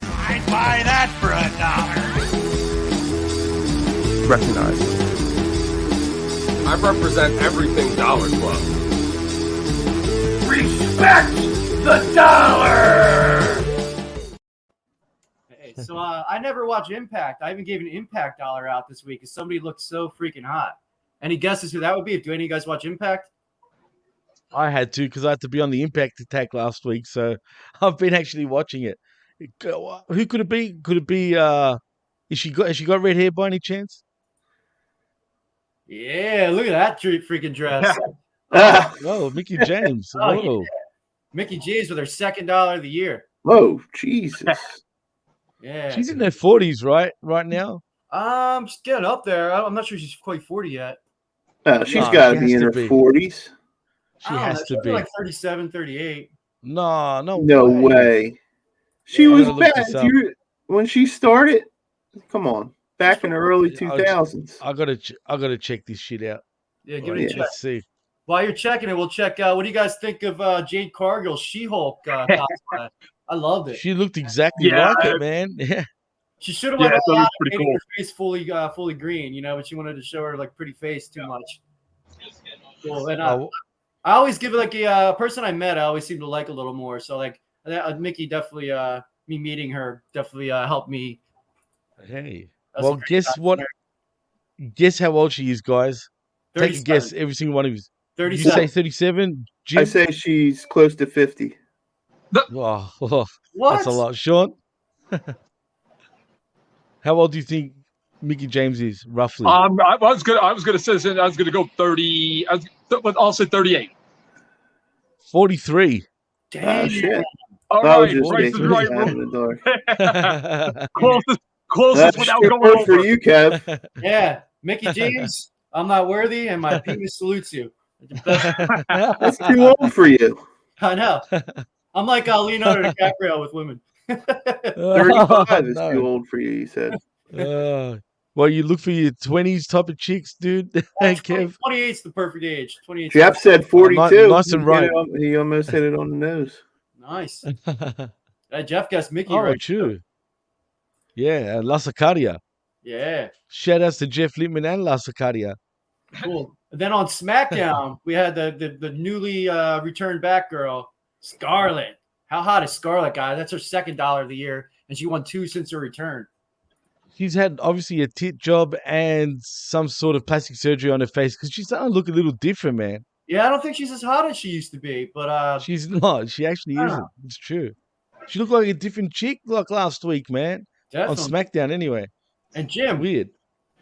I'd buy that for $1. Recognize. I represent everything Dollar Club. Respect the dollar! Hey, so I never watch Impact. I even gave an Impact dollar out this week because somebody looked so freaking hot. Any guesses who that would be? Do any of you guys watch Impact? I had to because I had to be on the Impact Attack last week, so I've been actually watching it. Who could it be? Could it be? Has she got red hair by any chance? Yeah, look at that freaking dress. Whoa, Mickey James. Oh, Whoa. yeah. Mickey James with her second dollar of the year. Whoa, Jesus. Yeah. She's in her 40s, right? Right now? She's getting up there. I'm not sure she's quite 40 yet. She's got to be in her 40s. She has to be. Like 37, 38. No way. She was bad when she started. Come on, back in the early 2000s. I gotta check this shit out. Yeah, give it a check. Let's see. While you're checking it, we'll check out. What do you guys think of Jade Cargill, She-Hulk cosplay? I loved it. She looked exactly like it, man. Yeah. She should have went that all was out pretty and made cool. her face fully green, but she wanted to show her like pretty face too much. Cool. And I always give it like a person I met. I always seem to like a little more. So like Mickey definitely, me meeting her definitely helped me. Hey, well, guess what? Guess how old she is, guys. 37. Take a guess. Every single one of you. 37. You say 37? Jim? I say she's close to 50. Oh, What? that's a lot. Sean? How old do you think Mickey James is, roughly? I was gonna say I was gonna go 30. But I'll say 38. 43. Damn. Shit. All I was right, just Bryce is making right. it in the dark. Closest without going Good over. for you, Kev. Yeah, Mickey James, I'm not worthy, and my penis salutes you. That's too old for you. I know. I'm like Leonardo DiCaprio with women. 35 is too old for you, you said. Well, you look for your 20s type of chicks, dude. Hey, Kev. 28 is the perfect age. 28. Jeff said 42. Nice and right. He almost hit it on the nose. Nice. Jeff guessed Mickey Oh, right. true. Yeah, La Sicaria. Yeah. Shout outs to Jeff Lipman and La Sicaria. Cool. And then on SmackDown, we had the newly returned back girl, Scarlett. How hot is Scarlett, guys? That's her second dollar of the year, and she won 2 since her return. She's had obviously a tit job and some sort of plastic surgery on her face because she's starting to look a little different, man. Yeah, I don't think she's as hot as she used to be, but she's not. She actually isn't. It's true. She looked like a different chick like last week, man. Definitely. On SmackDown, anyway. And Jim, weird.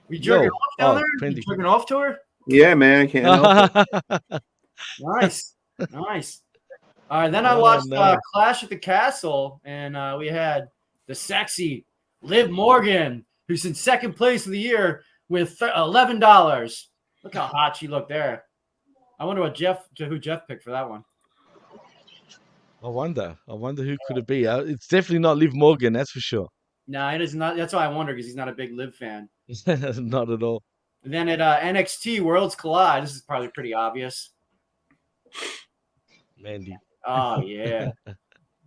We jerking off down there? Prendy. You jerking off to her? Yeah, man. I can't help it. Nice. Nice. All right, then I watched Clash at the Castle, and we had the sexy Liv Morgan, who's in second place of the year with $11. Look how hot she looked there. I wonder who Jeff picked for that one. I wonder who could it be. It's definitely not Liv Morgan, that's for sure. No, it is not. That's why I wonder, because he's not a big Liv fan. Not at all. And then at NXT Worlds Collide, this is probably pretty obvious. Mandy. Oh, yeah.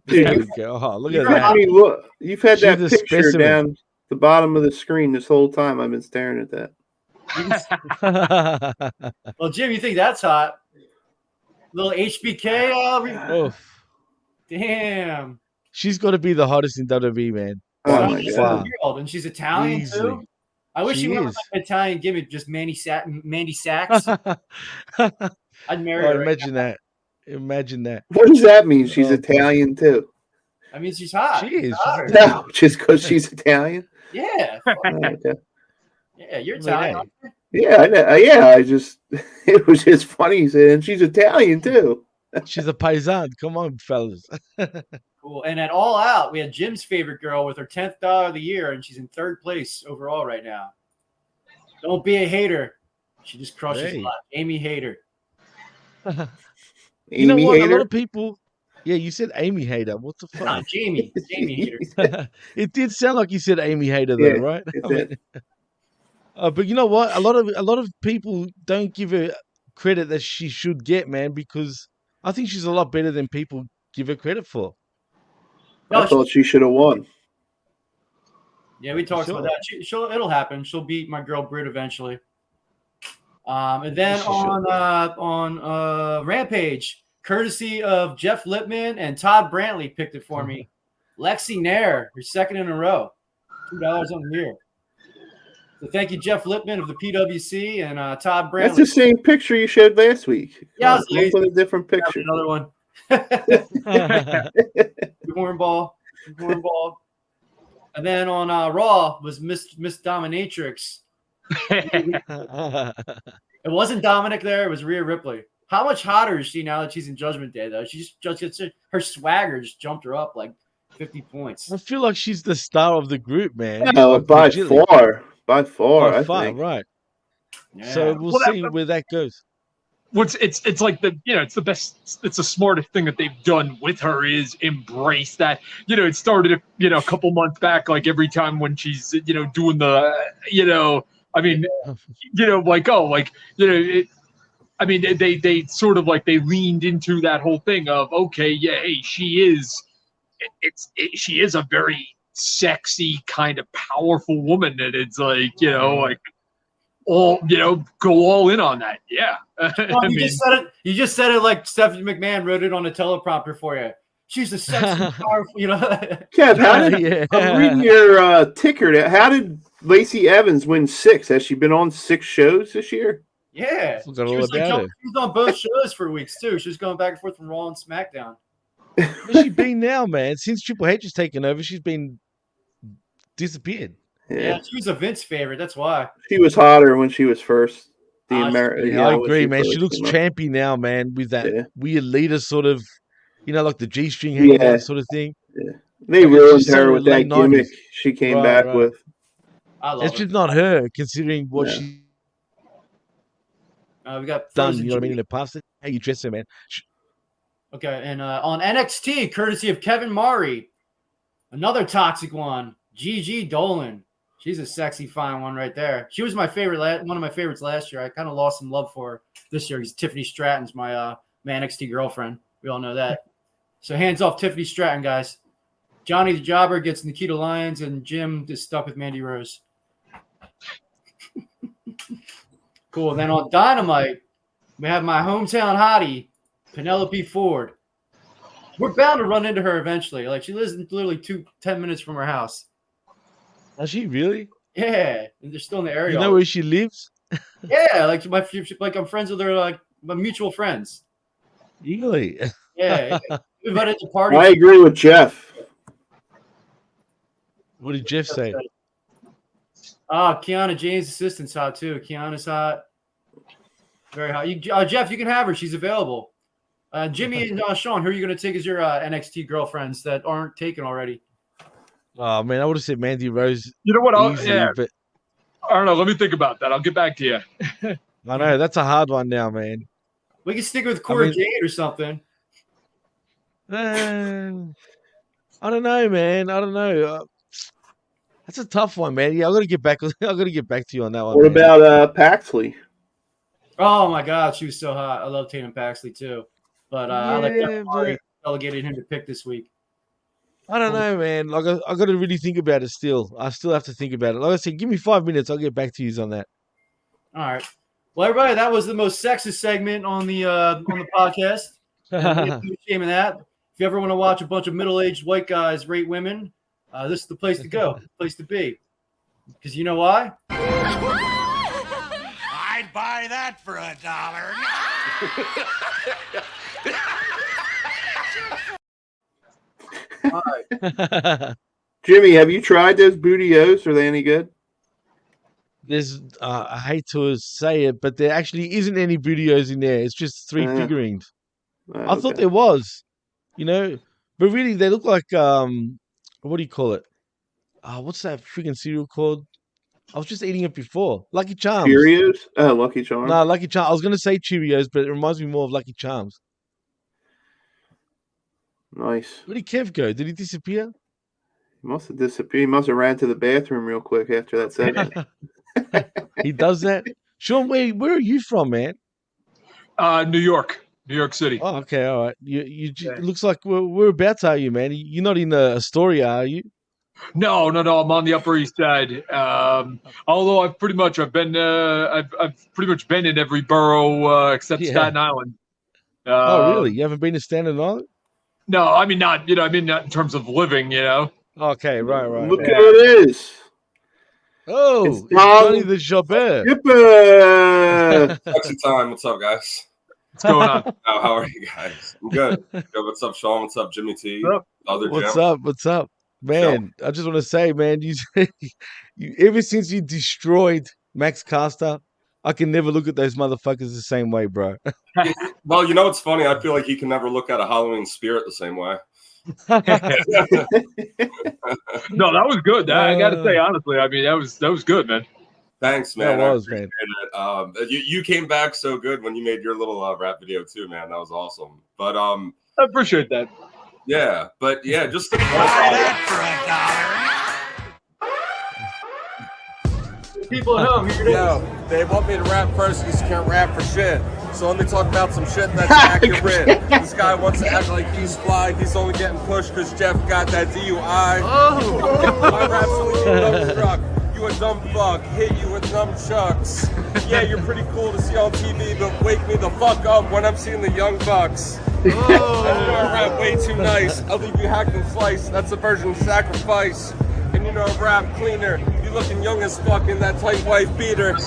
Dude, There we go. Oh, look at that. Look, you've had She's that a picture specimen. the bottom of the screen this whole time. I've been staring at that. Well, Jim, you think that's hot? Little HBK. Oh, Damn. she's got to be the hottest in WWE, man. Oh By my She's far. in the world, and she's Italian Easily. too. I wish She she went with is. like an Italian gimmick, just Mandy Sachs. I'd marry her. Right imagine that. Imagine that. What does that mean? She's Oh, Italian too. I mean, she's hot. She is. Hotter. No, just because she's Italian. Yeah. Oh, okay. Yeah, you're I mean, Italian. hey. aren't you? Yeah, I know. Yeah. I just it was just funny saying she's Italian too. She's a paisan. Come on, fellas. Cool. And at All Out, we had Jim's favorite girl with her 10th dollar of the year, and she's in 3rd place overall right now. Don't be a hater. She just crushes a lot. Amy Hater. You know Amy what? A Hater? lot of people. Yeah, you said Amy Hater. What the fuck? No, Jamie. Jamie Hater. It did sound like you said Amy Hater, though, Yeah, right? it I mean, but you know what? A lot of people don't give her credit that she should get, man, because I think she's a lot better than people give her credit for. I thought she should have won. Yeah, we talked about that. It'll happen. She'll beat my girl Britt eventually. And then on Rampage, courtesy of Jeff Lipman and Todd Brantley picked it for me. Lexi Nair, her 2nd in a row, $2 on the year. So thank you, Jeff Lipman of the PWC and Todd Brantley. That's the same picture you showed last week. Yeah, Come with a different picture. Another one. Hornball. And then on Raw was Miss Dominatrix. It wasn't Dominic there. It was Rhea Ripley. How much hotter is she now that she's in Judgment Day, though? She just gets her swagger just jumped her up like 50 points. I feel like she's the star of the group, man. No, Like, by legitimately. far, By I far, think. right. Yeah. So we'll see where that goes. It's like it's the best, it's the smartest thing that they've done with her is embrace that. It started a couple months back, like every time when she's doing the they sort of like they leaned into that whole thing of, okay, yeah, hey, she is a very sexy kind of powerful woman, and it's like all go all in on that. Yeah. Well, you just said it like Stephanie McMahon wrote it on a teleprompter for you. She's a sexy, powerful, Kev, how did I'm reading your ticker? How did Lacey Evans win 6? Has she been on 6 shows this year? Yeah. She was on both shows for weeks too. She was going back and forth from Raw and SmackDown. Where's she been now, man? Since Triple H has taken over, she's been disappeared. Yeah, she was a Vince favorite. That's why. She was hotter when she was first. I agree, man. She looks champy now, man, with that weird leader sort of, like the G-string hanging out sort of thing. Yeah. They ruined her with that gimmick she came back with. I love it's just not her, considering what she we got done, you know what I mean, in the past. How you dress her, man. Okay, and on NXT, courtesy of Kevin Murray, another toxic one, Gigi Dolan. She's a sexy, fine one right there. She was my favorite, one of my favorites last year. I kind of lost some love for her this year because Tiffany Stratton's my NXT girlfriend. We all know that. So hands off Tiffany Stratton, guys. Johnny the Jobber gets Nikita Lyons, and Jim is stuck with Mandy Rose. Cool. And then on Dynamite, we have my hometown hottie, Penelope Ford. We're bound to run into her eventually. Like, she lives literally 10 minutes from her house. Is she really? Yeah, and they're still in the area. You know where she lives? Yeah, like I'm friends with her, like my mutual friends. Really? Yeah, we invited to party. I agree with Jeff. What did Jeff say? Kiana James' assistant's hot too. Kiana's hot, very hot. Jeff, you can have her. She's available. Jimmy and Sean, who are you going to take as your NXT girlfriends that aren't taken already? Oh man, I would have said Mandy Rose. You know what? But I don't know. Let me think about that. I'll get back to you. I know that's a hard one now, man. We can stick with Cora Jade or something. I don't know, man. I don't know. That's a tough one, man. Yeah, I got to get back. I got to get back to you on that one. What about Paxley? Oh my God, she was so hot. I love Tatum Paxley too, but I like that. Delegated him to pick this week. I don't know, man. Like I got to really think about it still. I still have to think about it. Like I said, give me 5 minutes. I'll get back to you on that. All right. Well, everybody, that was the most sexist segment on the podcast. No shame in that. If you ever want to watch a bunch of middle-aged white guys rate women, this is the place to go, place to be. Because you know why? I'd buy that for $1. All right. Jimmy, have you tried those Booty-O's? Are they any good? There's, I hate to say it, but there actually isn't any Booty-O's in there. It's just 3 figurines. I thought there was, but really they look like what do you call it? What's that freaking cereal called? I was just eating it before. Lucky Charms. Cheerios? Oh, Lucky Charms. No, Lucky Charms. I was gonna say Cheerios, but it reminds me more of Lucky Charms. Nice. Where did Kev go? Did he disappear? He must have disappeared. He must have ran to the bathroom real quick after that segment. He does that. Sean, where are you from, man? New York City. Oh, okay, all right. You it looks like whereabouts are you, man? You're not in Astoria, are you? No. I'm on the Upper East Side. Although I've pretty much been in every borough except Staten Island. Oh, really? You haven't been to Staten Island? No, I mean not. Not in terms of living. Okay, right. Look who it is. Oh, it's Johnny the Jobber. Sexy time. What's up, guys? What's going on? How are you guys? I'm good. What's up, Sean? What's up, Jimmy T? What's up? Man, I just want to say, man, you ever since you destroyed Max Caster, I can never look at those motherfuckers the same way, bro. Well, it's funny. I feel like he can never look at a Halloween Spirit the same way. No, that was good. I got to say, honestly, I mean, that was good, man. Thanks, man. That was, man. You came back so good when you made your little rap video too, man. That was awesome. But I appreciate that. Yeah, but yeah, just to Buy that People at home, here it is. Yo, they want me to rap first because you can't rap for shit. So let me talk about some shit that's accurate. This guy wants to act like he's fly. He's only getting pushed because Jeff got that DUI. My rap's only dumbstruck. You a dumb fuck. Hit you with nunchucks. Yeah, you're pretty cool to see on TV, but wake me the fuck up when I'm seeing the Young Bucks. I know I rap way too nice. I'll leave you hacked and sliced. That's a version of sacrifice. And I rap cleaner. You looking young as fuck in that tight white beater. And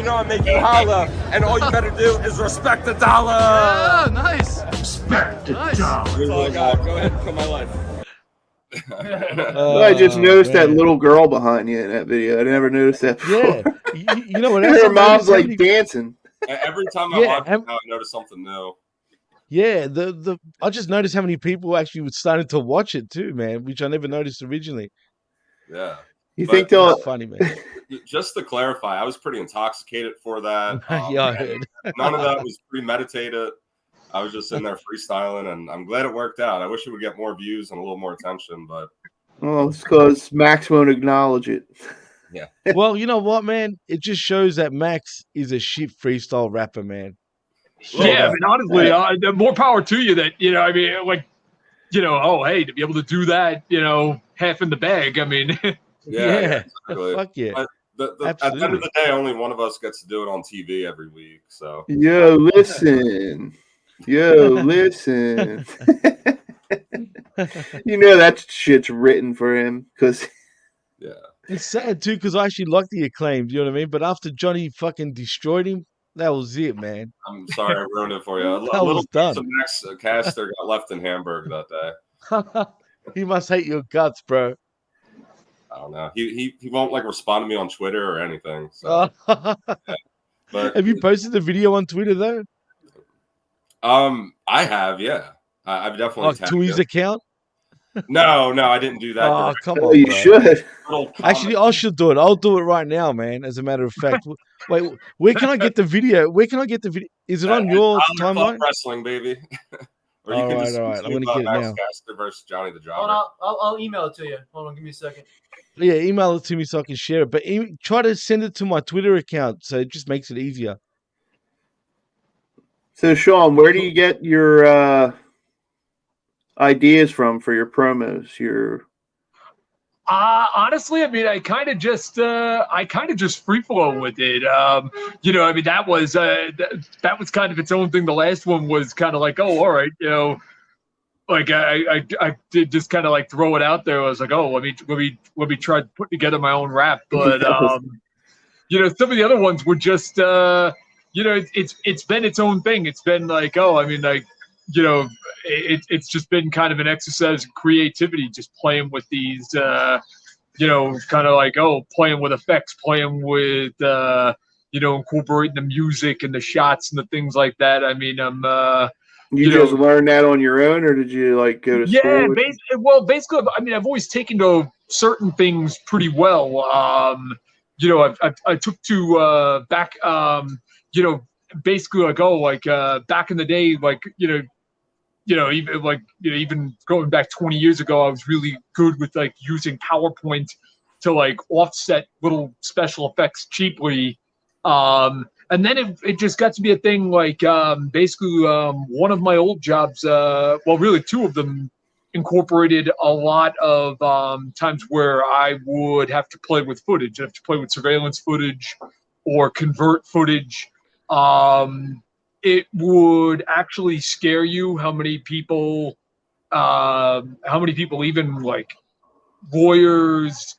I make you holla. And all you better do is respect the dollar. Yeah, nice. Respect the dollar. That's all I got. Go ahead and kill my life. I just noticed that little girl behind you in that video. I never noticed that before. Yeah, you know what else? Her mom's like dancing. Every time I watch it, I notice something new. Yeah, I just noticed how many people actually were starting to watch it too, man, which I never noticed originally. Yeah. You think they'll funny, man. Just to clarify, I was pretty intoxicated for that. Yeah, I heard. None of that was premeditated. I was just in there freestyling, and I'm glad it worked out. I wish it would get more views and a little more attention, but it's because Max won't acknowledge it. Yeah. Well, you know what, man? It just shows that Max is a shit freestyle rapper, man. Yeah, I mean, honestly, more power to you. That I mean, like, hey, to be able to do that, half in the bag. I mean, yeah, exactly. Fuck yeah. At the end of the day, only one of us gets to do it on TV every week. So Yo, listen. That shit's written for him because. Yeah. It's sad too because I actually like the Acclaimed. You know what I mean? But after Johnny fucking destroyed him. That was it, man. I'm sorry I ruined it for you. A That little was done. piece of Max Caster got left in Hamburg that day. He must hate your guts, bro. I don't know. He won't respond to me on Twitter or anything. So. Yeah. But have you posted the video on Twitter though? I have, yeah. I've definitely to his account. No, I didn't do that. Oh, come on, you bro. should. Actually, I should do it. I'll do it right now, man. As a matter of fact, wait, where can I get the video? Is it on your timeline? Wrestling, baby. Or all right. I'm gonna get it now. Versus Johnny the Jobber. I'll email it to you. Hold on, give me a second. Yeah, email it to me so I can share it. But try to send it to my Twitter account so it just makes it easier. So, Sean, where do you get your ideas from for your promos? Your Honestly, I mean, I kind of just free flow with it. I mean, that was kind of its own thing. The last one was kind of like, oh, all right, like I did just kind of like throw it out there. I was like, oh, let me try putting together my own rap. But some of the other ones were just it's been its own thing. It's been like, oh, I mean, like, it's just been kind of an exercise in creativity, just playing with these kind of like, oh, playing with effects, playing with incorporating the music and the shots and the things like that. I mean, you just learned that on your own, or did you like go to school? Basically, I mean, I've always taken to certain things pretty well. I took to back, basically like, back in the day, like, even going back 20 years ago, I was really good with like using PowerPoint to like offset little special effects cheaply. And then it just got to be a thing like basically one of my old jobs, really two of them, incorporated a lot of times where I would have to play with footage. I have to play with surveillance footage or convert footage. It would actually scare you how many people even like lawyers,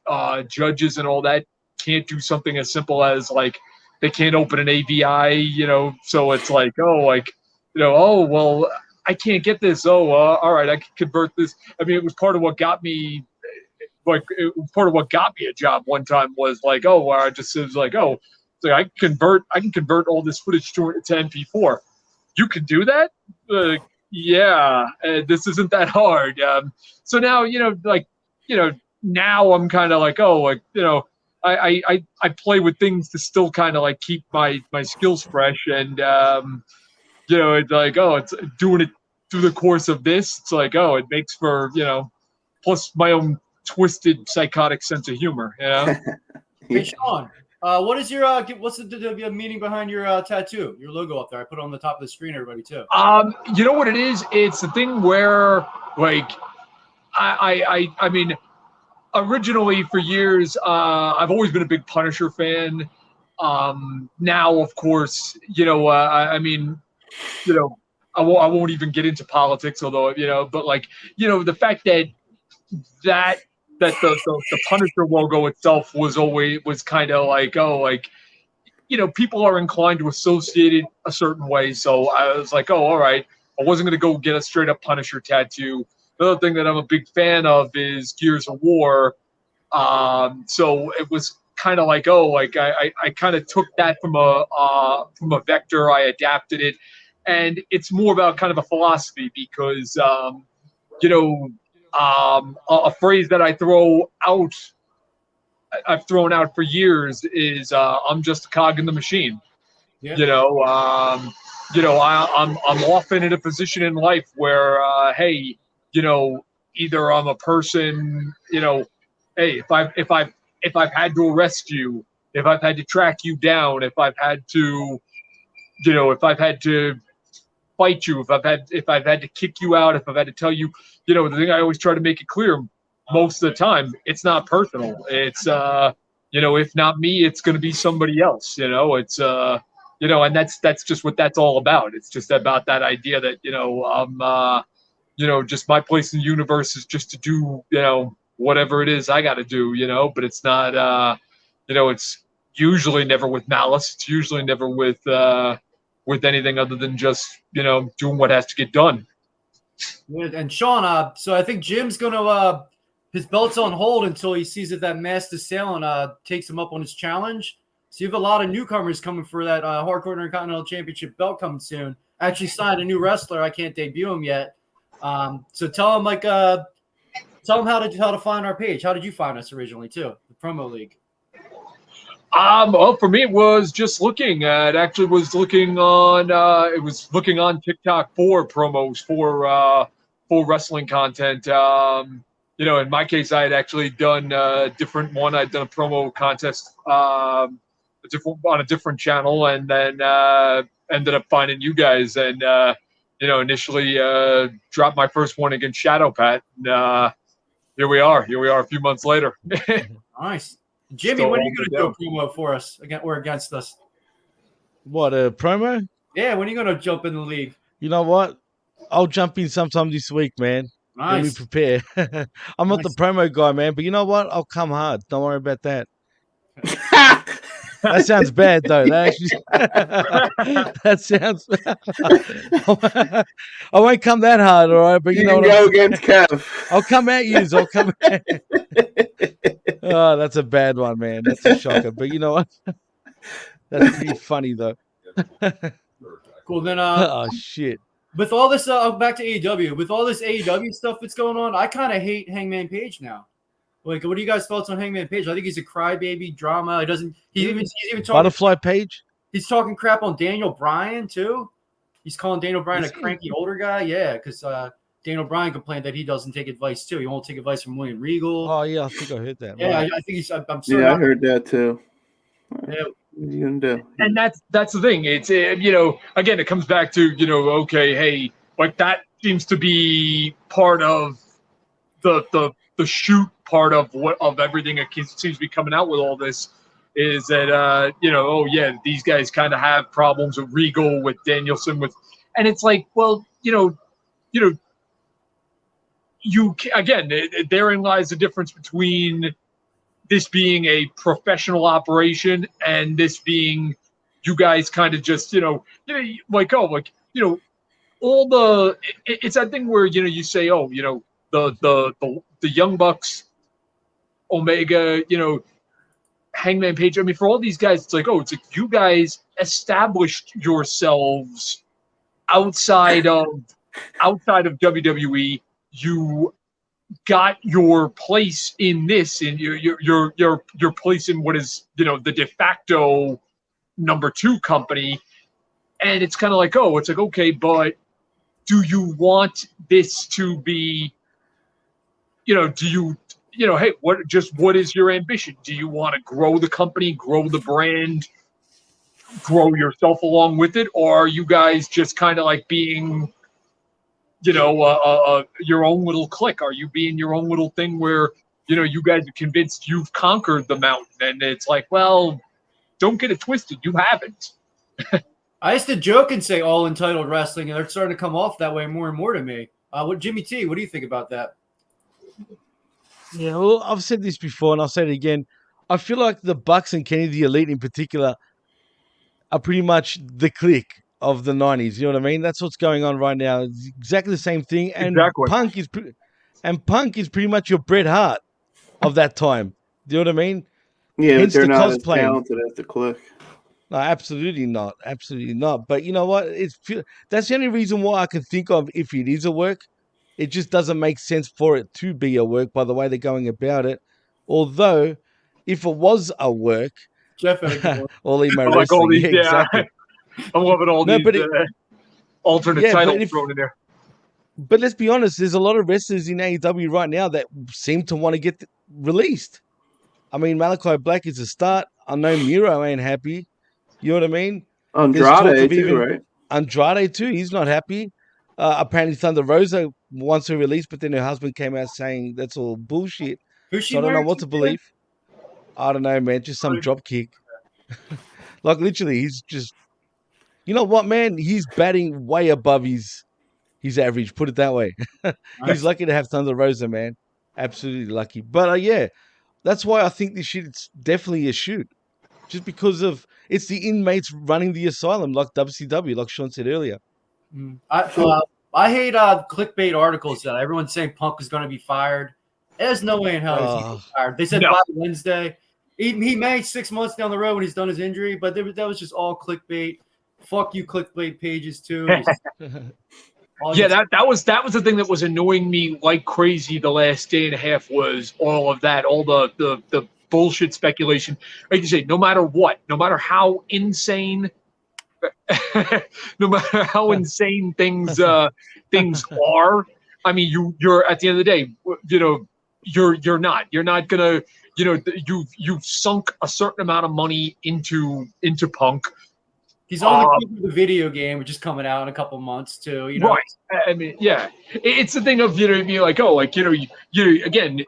judges and all that can't do something as simple as like they can't open an AVI, so it's like, oh, well, I can't get this. Oh, all right, I can convert this. I mean, it was part of what got me, a job one time was like, oh, I just was like, oh, so I can convert all this footage to MP4. You can do that? Yeah, this isn't that hard. So now, now I'm kind of like, oh, like, I play with things to still kind of like keep my skills fresh, and it's like, oh, it's doing it through the course of this. It's like, oh, it makes for plus my own twisted psychotic sense of humor. Hey, Shawn, what is your what's the meaning behind your tattoo, your logo up there? I put it on the top of the screen, everybody too. You know what it is? It's the thing where like I mean. Originally, for years, I've always been a big Punisher fan. Now, of course, I won't even get into politics, although, but like, the fact that the Punisher logo itself was kind of like, oh, like, people are inclined to associate it a certain way. So I was like, oh, all right. I wasn't going to go get a straight up Punisher tattoo. Another thing that I'm a big fan of is Gears of War. So it was kind of like, oh, like I kind of took that from a vector. I adapted it, and it's more about kind of a philosophy because, a phrase that I've thrown out for years is, I'm just a cog in the machine. Yeah. I'm often in a position in life where, hey, either I'm a person, hey, if I've had to arrest you, if I've had to track you down, if I've had to fight you, if I've had to kick you out, if I've had to tell you, the thing I always try to make it clear most of the time, it's not personal. It's if not me, it's going to be somebody else. It's and that's just what that's all about. It's just about that idea that I'm just my place in the universe is just to do whatever it is I got to do, but it's not it's usually never with malice. It's usually never with anything other than just doing what has to get done. Yeah, and Shawn, so I think Jim's gonna his belt's on hold until he sees that masked assailant takes him up on his challenge. So you have a lot of newcomers coming for that Hardcore Intercontinental Championship belt coming soon. I actually signed a new wrestler. I can't debut him yet. So tell him how to find our page. How did you find us originally too? The Promo League. Well, for me, it was just looking. It was looking on TikTok for promos for wrestling content. In my case, I had actually done a different one. I'd done a promo contest on a different channel, and then ended up finding you guys. And initially dropped my first one against Shadow Pat. And, here we are a few months later. Nice. Jimmy, Still when are you going to do a holding promo for us or against us? What, a promo? Yeah, when are you going to jump in the league? You know what? I'll jump in sometime this week, man. Let me Nice. prepare. I'm not the promo guy, man, but you know what? I'll come hard. Don't worry about that. That sounds bad, though. That actually, that sounds. I won't come that hard, all right. But you know what? Go against Kev. I'll come at you. I'll come. Oh, that's a bad one, man. That's a shocker. But you know what? That's pretty funny, though. Cool. Then, oh shit. With all this, back to AEW. With all this AEW stuff that's going on, I kind of hate Hangman Page now. Like, what are you guys' thoughts on Hangman Page? I think he's a crybaby drama. He doesn't. He's even talking Butterfly Page. He's talking crap on Daniel Bryan too. He's calling Daniel Bryan a cranky older guy. Yeah, because Daniel Bryan complained that he doesn't take advice too. He won't take advice from William Regal. Oh yeah, I think I heard that. Yeah, right. I think he's. I heard that too. Yeah. What are you gonna do? And that's the thing. It's again, it comes back to okay, hey, like that seems to be part of the shoot part of everything that seems to be coming out with all this is that oh yeah, these guys kind of have problems with Regal, with Danielson, and it's like, well, you again, therein lies the difference between this being a professional operation and this being you guys kind of just all the it's that thing where you say, oh, the Young Bucks, Omega, Hangman Page. I mean, for all these guys, it's like you guys established yourselves outside of WWE. You got your place in this, and your place in what is the de facto number 2 company. And it's kind of like, it's like, okay, but do you want this to be, do you, hey, what is your ambition? Do you want to grow the company, grow the brand, grow yourself along with it? Or are you guys just kind of like being, your own little clique? Are you being your own little thing where, you guys are convinced you've conquered the mountain? And it's like, well, don't get it twisted. You haven't. I used to joke and say all entitled wrestling, and they're starting to come off that way more and more to me. Jimmy T, what do you think about that? Yeah, well, I've said this before, and I'll say it again. I feel like the Bucks and Kenny the Elite in particular are pretty much the clique of the 90s. You know what I mean? That's what's going on right now. It's exactly the same thing. And exactly. Punk is pretty much your Bret Hart of that time. Do you know what I mean? Yeah, hence but they're the not cosplay. as talented as the clique. No, absolutely not. Absolutely not. But you know what? That's the only reason why I can think of if it is a work. It just doesn't make sense for it to be a work by the way they're going about it. Although, if it was a work, Jeff, all emo like all wrestling, these, yeah, exactly. I'm loving all these alternate titles thrown in there. But let's be honest, there's a lot of wrestlers in AEW right now that seem to want to get released. I mean, Malachi Black is a start. I know Miro ain't happy. You know what I mean? Andrade too, right? Andrade too. He's not happy. Apparently Thunder Rosa wants her released, but then her husband came out saying that's all bullshit. Who's she? So I don't know what to believe. I don't know, man. Just some drop kick. Like literally, he's just. You know what, man? He's batting way above his average. Put it that way. He's lucky to have Thunder Rosa, man. Absolutely lucky. But yeah, that's why I think this shit's definitely a shoot. Just because of it's the inmates running the asylum, like WCW, like Sean said earlier. I hate clickbait articles that everyone's saying Punk is going to be fired. There's no way in hell he's going to be fired. They said by Wednesday. He may 6 months down the road when he's done his injury, but that was just all clickbait. Fuck you, clickbait pages too. Yeah, that was the thing that was annoying me like crazy the last day and a half was all of that, all the bullshit speculation. Like you say, no matter what, no matter how insane, no matter how insane things are. I mean, you're at the end of the day, you're not gonna, you've sunk a certain amount of money into Punk. He's on the video game, which is coming out in a couple months too. You know, right? I mean, yeah, it's the thing of being like, oh, like you again,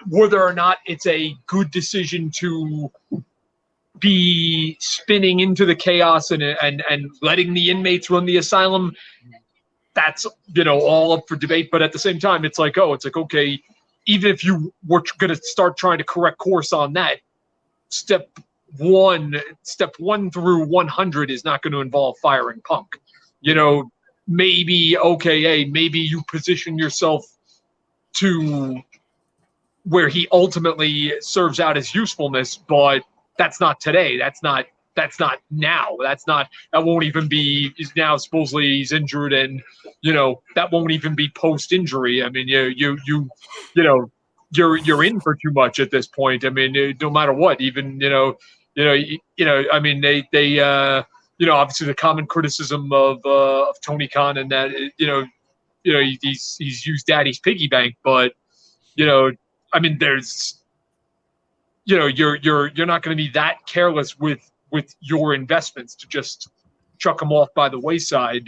whether or not it's a good decision to be spinning into the chaos and letting the inmates run the asylum. That's all up for debate. But at the same time, it's like, okay, even if you were going to start trying to correct course on that, step one through 100 is not going to involve firing Punk. Maybe you position yourself to where he ultimately serves out his usefulness, but that's not today. That's not now. That won't even be now. Supposedly he's injured, and that won't even be post injury. I mean, you're in for too much at this point. I mean, no matter what, even I mean, they obviously the common criticism of Tony Khan and that he's used Daddy's piggy bank, but I mean, there's you're not going to be that careless with your investments to just chuck them off by the wayside.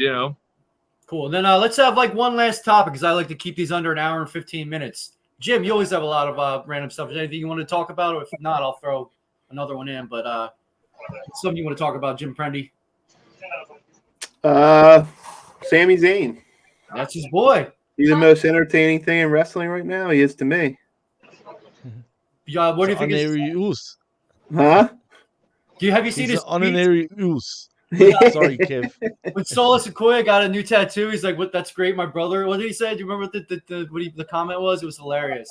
Cool. Then let's have like one last topic because I like to keep these under an hour and 15 minutes. Jim, you always have a lot of random stuff. Is there anything you want to talk about? Or if not, I'll throw another one in. But something you want to talk about, Jim Prendy? Sami Zayn. That's his boy. He's the most entertaining thing in wrestling right now. He is to me. What do you think? Huh? Have you seen his honorary use? Sorry, Kev. When Solo Sikoa got a new tattoo, he's like, "What? That's great, my brother." What did he say? Do you remember what the comment was? It was hilarious.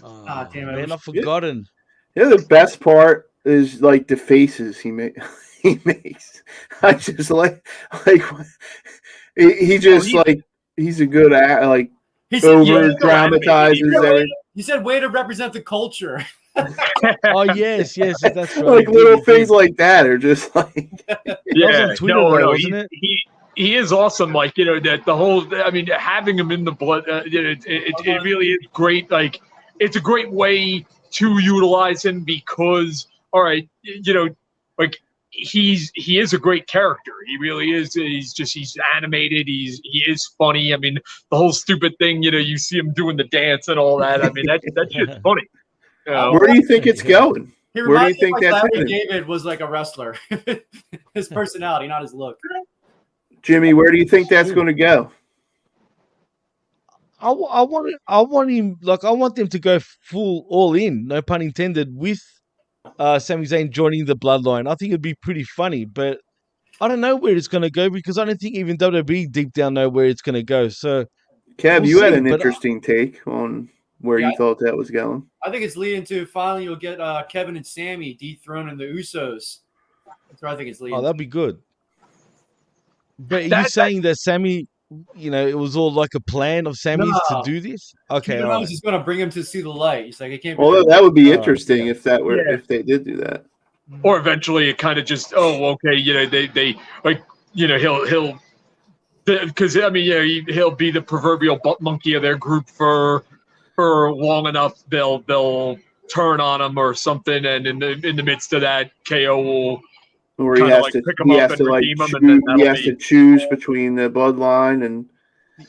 Damn it! I've forgotten. Yeah, the best part is like the faces he makes. I just like he just he's a good like over dramatizes everything. He said, "Way to represent the culture." Oh yes, that's right. Like little things like that are just like on Twitter, wasn't it? He is awesome. Like that the whole. I mean, having him in the blood, it really is great. Like it's a great way to utilize him because, all right, like he is a great character. He really is. He's animated. He is funny. I mean, the whole stupid thing. You see him doing the dance and all that. I mean, that's just funny. Where do you think it's going? Where do you think that's Larry David was like a wrestler? His personality, not his look. Jimmy, where do you think that's going to go? I want him. Like I want them to go full all in. No pun intended. With Sami Zayn joining the Bloodline, I think it'd be pretty funny. But I don't know where it's going to go because I don't think even WWE deep down know where it's going to go. So, Kev, you had an interesting take on where you thought that was going. I think it's leading to finally you'll get Kevin and Sammy dethroning the Usos. That's where I think it's leading. Oh, that'd be good. But are you saying that Sammy, it was all like a plan of Sammy's to do this? Okay, I was just going to bring him to see the light. He's like, I can't. Well, that would be interesting if they did do that. Or eventually, it kind of just they like he'll because I mean he'll be the proverbial butt monkey of their group for long enough. They'll turn on him or something, and in the midst of that, KO will. Or he has to choose between the Bloodline and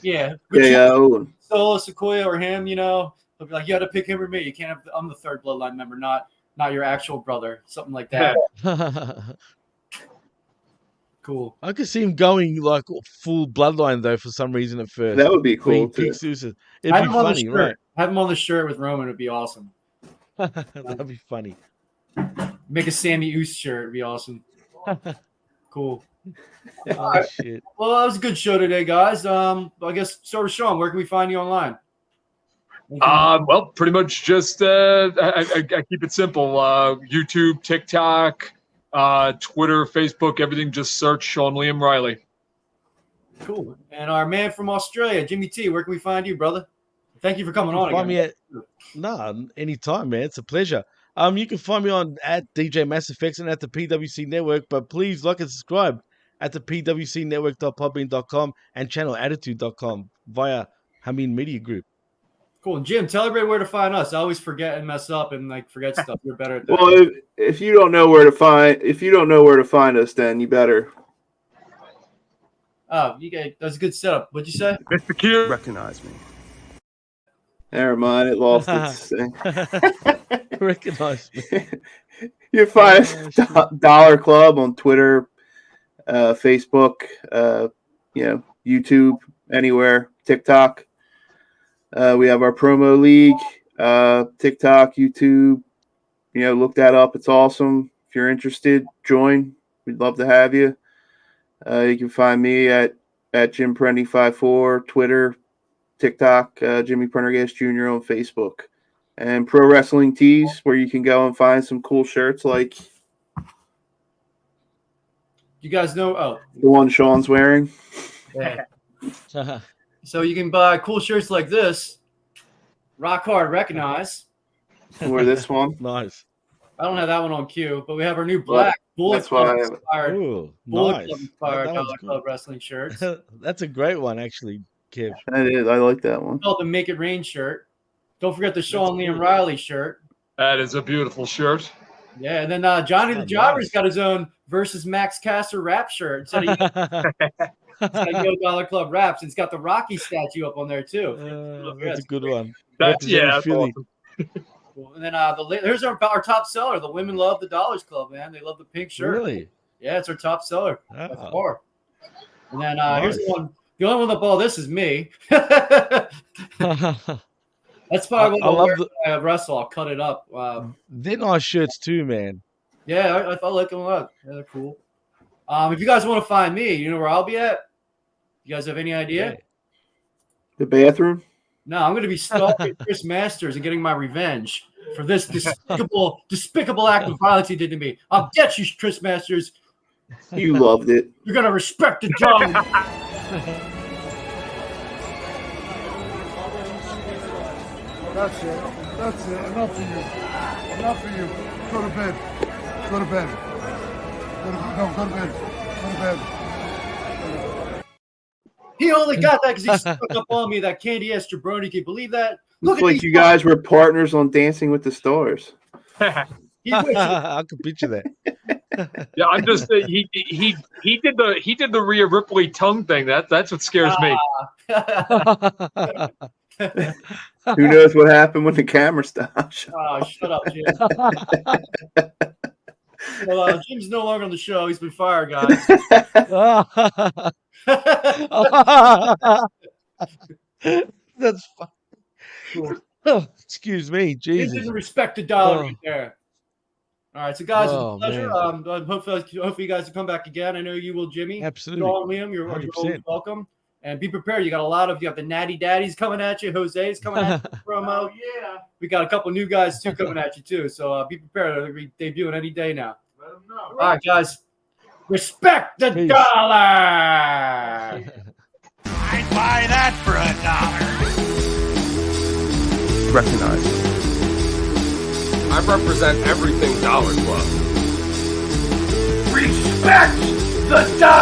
KO and Solo Sikoa or him. He'll be like, you got to pick him or me. You can't have. I'm the third Bloodline member, not your actual brother. Something like that. Cool. I could see him going like full Bloodline though for some reason at first. That would be cool too. It'd be funny, right? Have him on the shirt with Roman would be awesome. That'd be funny. Make a Sammy Oos shirt. It'd be awesome. Cool. Shit. Well, that was a good show today, guys. I guess start with Sean. Where can we find you online? Well, pretty much just I keep it simple. YouTube, TikTok, Twitter, Facebook, everything. Just search Sean Liam Reilly. Cool. And our man from Australia, Jimmy T. Where can we find you, brother? Thank you for coming on again. Anytime, man. It's a pleasure. You can find me on at DJ Mass Effects and at the PWC Network, but please like and subscribe at the pwcnetwork.podbean.com and channelattitude.com via Hameen Media Group. Cool. And Jim, tell everybody where to find us. I always forget and mess up and like forget stuff. You're better at that. Well, if you don't know where to find us, then you better. Oh, you guys, that's a good setup. What'd you say? Mr. Q. Recognize me. Never mind, it lost its thing. Recognize me. You find us Dollar Club on Twitter, Facebook, YouTube, anywhere, TikTok. We have our promo league, TikTok, YouTube. Look that up. It's awesome. If you're interested, join. We'd love to have you. You can find me at Jim Prendy 54, Twitter, TikTok, Jimmy Prendergast Jr. on Facebook, and Pro Wrestling Tees, where you can go and find some cool shirts like You guys know? Oh, the one Shawns wearing. yeah. So you can buy cool shirts like this. Rock Hard Recognize. Or this one. Nice. I don't have that one on cue, but we have our new black Bullet that's why Club I have it. inspired, Ooh, Bullet nice. Club inspired That one's Dollar cool. Club wrestling shirts. That's a great one, actually, Kev. That is. I like that one. Called the Make It Rain shirt. Don't forget the Sean Liam cool. Reilly shirt. That is a beautiful shirt. Yeah, and then Johnny the Oh, Jobber's nice. got his own versus Max Caster rap shirt. It's got Yo Dollar Club raps. It's got the Rocky statue up on there too. That's a good one. That's Representing Philly. Philly. Cool. And then here's our top seller. The women love the Dollars Club, man. They love the pink shirt. Really? Yeah, it's our top seller. Ah. By far. And then Nice. here's the one. The only one that bought this is me. That's probably I what love I'll wear wrestle. I'll cut it up. They're nice shirts too, man. Yeah, I like them a lot. Yeah, they're cool. If you guys want to find me, you know where I'll be at? You guys have any idea? Yeah. The bathroom. No, I'm going to be stalking Chris Masters and getting my revenge for this despicable act of violence he did to me. I'll get you, Chris Masters. You loved it. You're going to respect the job. That's it. That's it. Enough for you. Enough for you. Go to bed. Go to bed. Go to bed. Go to bed. He only got that because he stuck up on me, that candy ass jabroni. Can you believe that? Looks like you guys were partners on Dancing with the Stars. I could picture that. Yeah, I'm just he did the Rhea Ripley tongue thing. That's what scares me. Who knows what happened when the camera stopped? Oh, shut up, Jim. Well, Jim's no longer on the show. He's been fired, guys. That's fun. Oh, excuse me, He Jesus. didn't respect the dollar Oh. right there. All right, so guys, Oh, it's a pleasure. man. Hopefully you guys will come back again. I know you will, Jimmy. Absolutely. Sean, Liam, you're 100%. always welcome. And be prepared. You got the Natty Daddies coming at you. Jose's coming at you. Promo. Yeah. We got a couple new guys too coming at you too. So be prepared. They'll be debuting any day now. Let them know. All right, guys. Respect the Peace. dollar. I'd buy that for $1. Recognize me. I represent everything Dollar Club. Respect the dollar.